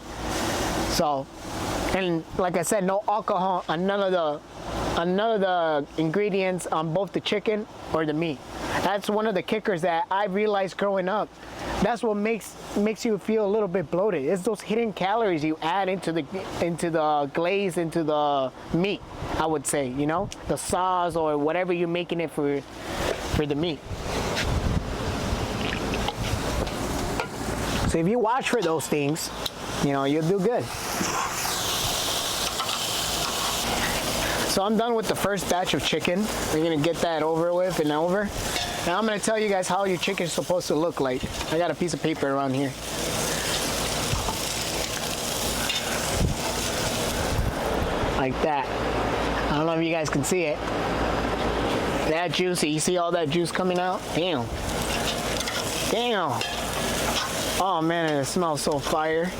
So, and like I said, no alcohol on none of the ingredients on both the chicken or the meat. That's one of the kickers that I realized growing up. That's what makes you feel a little bit bloated. It's those hidden calories you add into the glaze, into the meat, I would say, the sauce or whatever you're making it for the meat. So if you watch for those things, you'll do good. So I'm done with the first batch of chicken. We're gonna get that over with and over. Now I'm gonna tell you guys how your chicken is supposed to look like. I got a piece of paper around here. Like that. I don't know if you guys can see it. That juicy, you see all that juice coming out? Damn. Damn. Oh man, it smells so fire.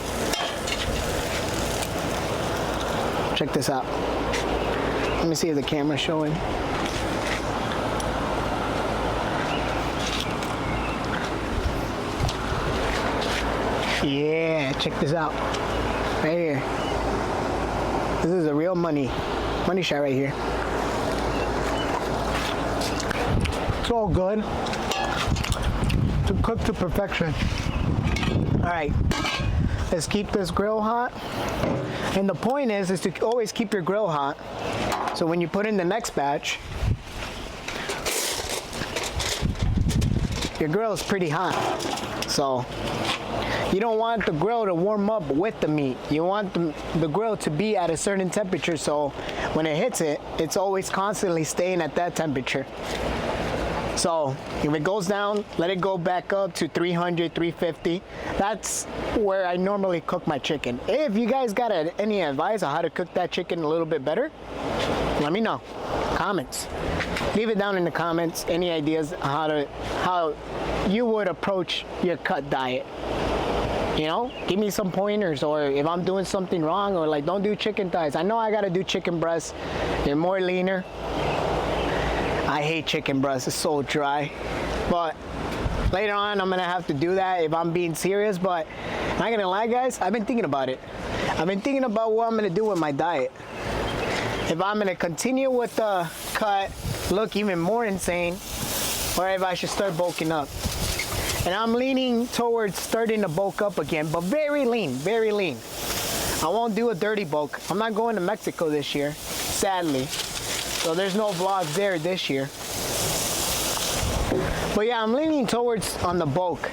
Check this out. Let me see if the camera's showing. Yeah, check this out. Right here. This is a real money shot right here. It's all good. To cook to perfection. All right, let's keep this grill hot. And the point is to always keep your grill hot. So when you put in the next batch, your grill is pretty hot. So you don't want the grill to warm up with the meat. You want the grill to be at a certain temperature, so when it hits it, it's always constantly staying at that temperature. So if it goes down, let it go back up to 300, 350. That's where I normally cook my chicken. If you guys got any advice on how to cook that chicken a little bit better, let me know. Comments. Leave it down in the comments. Any ideas on how you would approach your cut diet. You know, give me some pointers, or if I'm doing something wrong, or like don't do chicken thighs. I know I gotta do chicken breasts. They're more leaner. I hate chicken breasts, it's so dry. But later on, I'm gonna have to do that if I'm being serious. But not gonna lie, guys, I've been thinking about it. I've been thinking about what I'm gonna do with my diet. If I'm gonna continue with the cut, look even more insane, or if I should start bulking up. And I'm leaning towards starting to bulk up again, but very lean, very lean. I won't do a dirty bulk. I'm not going to Mexico this year, sadly. So there's no vlogs there this year. But yeah, I'm leaning towards on the bulk.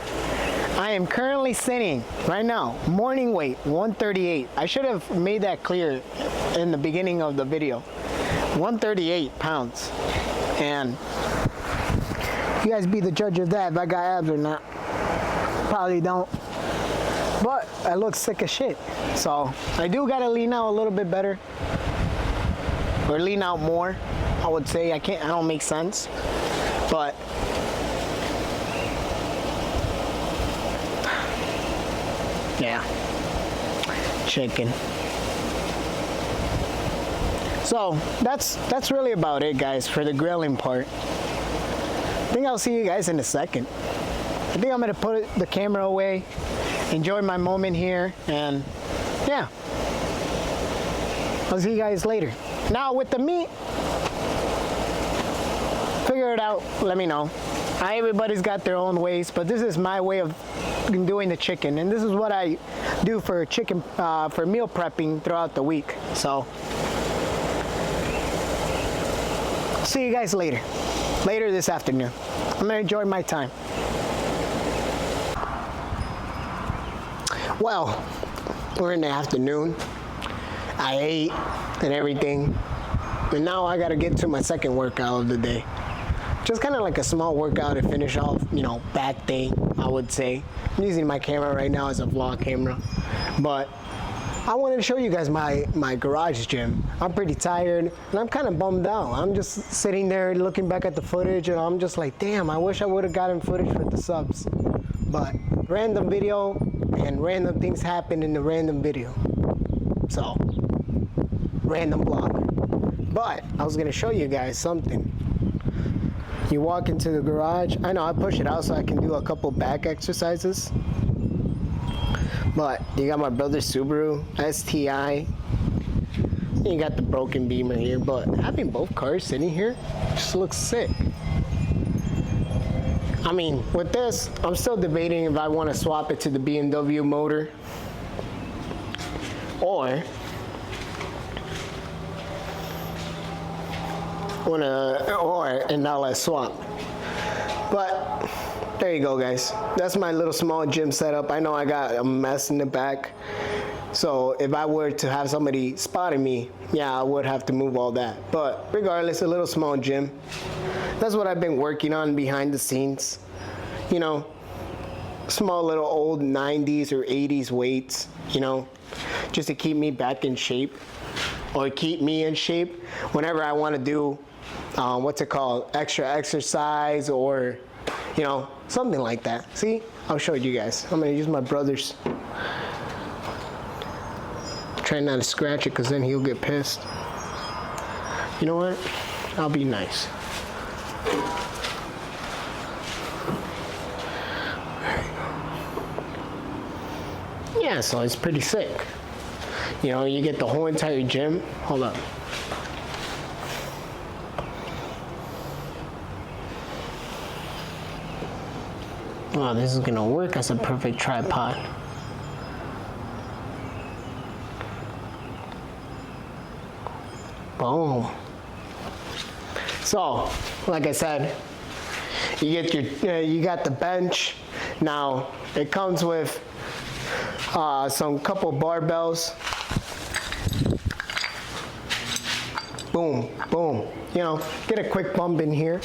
I am currently sitting right now, morning weight 138. I should have made that clear in the beginning of the video. 138 pounds. And you guys be the judge of that, if I got abs or not. Probably don't. But I look sick as shit. So I do gotta lean out a little bit better. Or lean out more, I would say. I don't make sense. But yeah. Chicken. So that's really about it, guys, for the grilling part. I think I'll see you guys in a second. I think I'm gonna put the camera away, enjoy my moment here, and yeah. I'll see you guys later. Now with the meat, figure it out, let me know. Everybody's got their own ways, but this is my way of doing the chicken, and this is what I do for chicken, for meal prepping throughout the week. So, see you guys later this afternoon. I'm gonna enjoy my time. Well, we're in the afternoon. I ate and everything, and now I gotta get to my second workout of the day. Just kind of like a small workout to finish off, you know, back day, I would say. I'm using my camera right now as a vlog camera, but I wanted to show you guys my garage gym. I'm pretty tired, and I'm kind of bummed out. I'm just sitting there looking back at the footage, and I'm just like, damn, I wish I would have gotten footage for the subs. But random video, and random things happen in the random video. So, random vlog. But I was gonna show you guys something. You walk into the garage. I know I push it out so I can do a couple back exercises. But you got my brother's Subaru STI. You got the broken Beamer here, but having both cars sitting here just looks sick. I mean, with this, I'm still debating if I want to swap it to the BMW motor or an LS swap. But there you go, guys. That's my little small gym setup. I know I got a mess in the back, so if I were to have somebody spotting me, yeah, I would have to move all that. But regardless, a little small gym. That's what I've been working on behind the scenes. You know, small little old 90s or 80s weights, you know, just to keep me back in shape, or keep me in shape whenever I want to do, what's it called, extra exercise, or, you know, something like that. See, I'll show you guys. I'm gonna use my brother's. Try not to scratch it, because then he'll get pissed. You know what? I'll be nice. Yeah, so it's pretty sick. You know, you get the whole entire gym. Hold up. Wow, this is gonna work as a perfect tripod. Boom. So, like I said, you get you got the bench. Now it comes with some couple barbells. Boom, boom. You know, get a quick bump in here.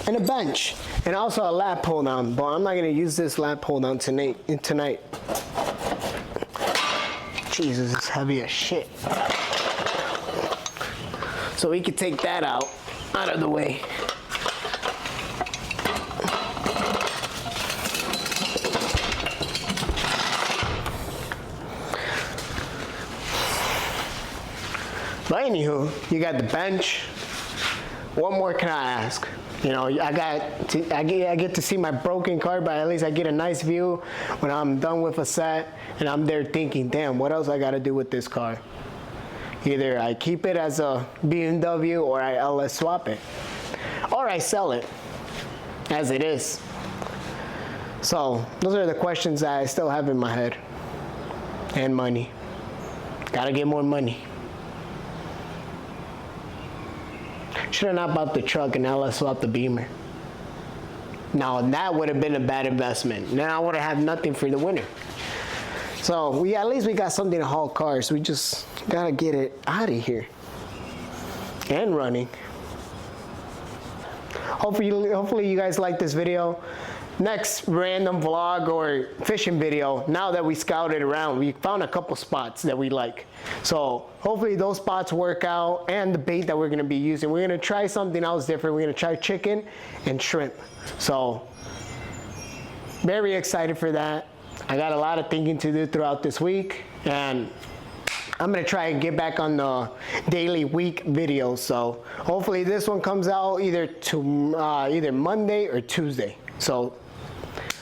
and a bench, and also a lat pull down. But I'm not gonna use this lat pull down tonight. Jesus, it's heavy as shit. So we can take that out of the way. But anywho, you got the bench. What more can I ask? You know, I get to see my broken car, but at least I get a nice view when I'm done with a set, and I'm there thinking, damn, what else I gotta do with this car? Either I keep it as a BMW, or I LS swap it, or I sell it as it is. So those are the questions that I still have in my head. And money. Gotta get more money. Should have not bought the truck and LS swapped the Beamer. Now that would have been a bad investment. Now I would have had nothing for the winter. So at least we got something to haul cars. We just gotta get it out of here and running. Hopefully you guys like this video. Next random vlog or fishing video, now that we scouted around, we found a couple spots that we like. So hopefully those spots work out, and the bait that we're gonna be using. We're gonna try something else different. We're gonna try chicken and shrimp. So very excited for that. I got a lot of thinking to do throughout this week, and I'm gonna try and get back on the daily week videos. So hopefully this one comes out either Monday or Tuesday. So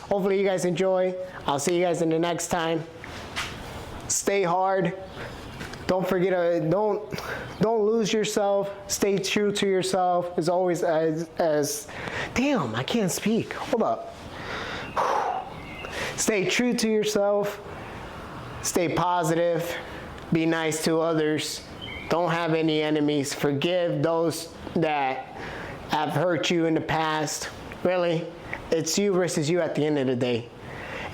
hopefully you guys enjoy. I'll see you guys in the next time. Stay hard. Don't forget don't lose yourself. Stay true to yourself. As always, as damn, I can't speak. Hold up. Stay true to yourself. Stay positive. Be nice to others. Don't have any enemies. Forgive those that have hurt you in the past. Really, it's you versus you at the end of the day.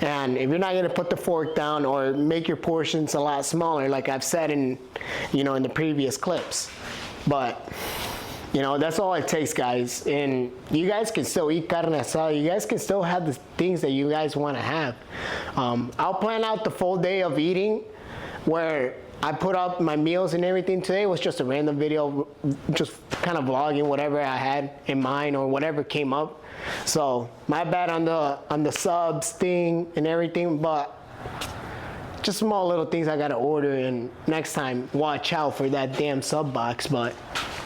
And if you're not gonna put the fork down or make your portions a lot smaller, like I've said in the previous clips, but that's all it takes, guys. And you guys can still eat carne asada. You guys can still have the things that you guys want to have. I'll plan out the full day of eating, where I put up my meals and everything. Today was just a random video, just kind of vlogging whatever I had in mind or whatever came up. So my bad on the subs thing and everything, but just small little things I gotta order, and next time watch out for that damn sub box. But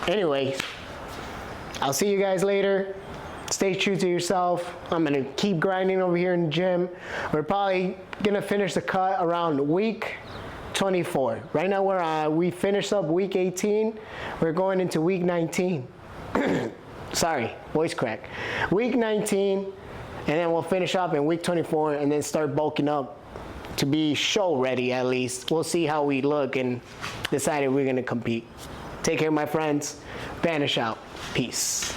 anyways, I'll see you guys later. Stay true to yourself. I'm gonna keep grinding over here in the gym. We're probably gonna finish the cut around week 24. Right now we finished up week 18. We're going into week 19. Sorry, voice crack. Week 19, and then we'll finish up in week 24, and then start bulking up to be show ready at least. We'll see how we look and decide if we're gonna compete. Take care, my friends. Vanish out. Peace.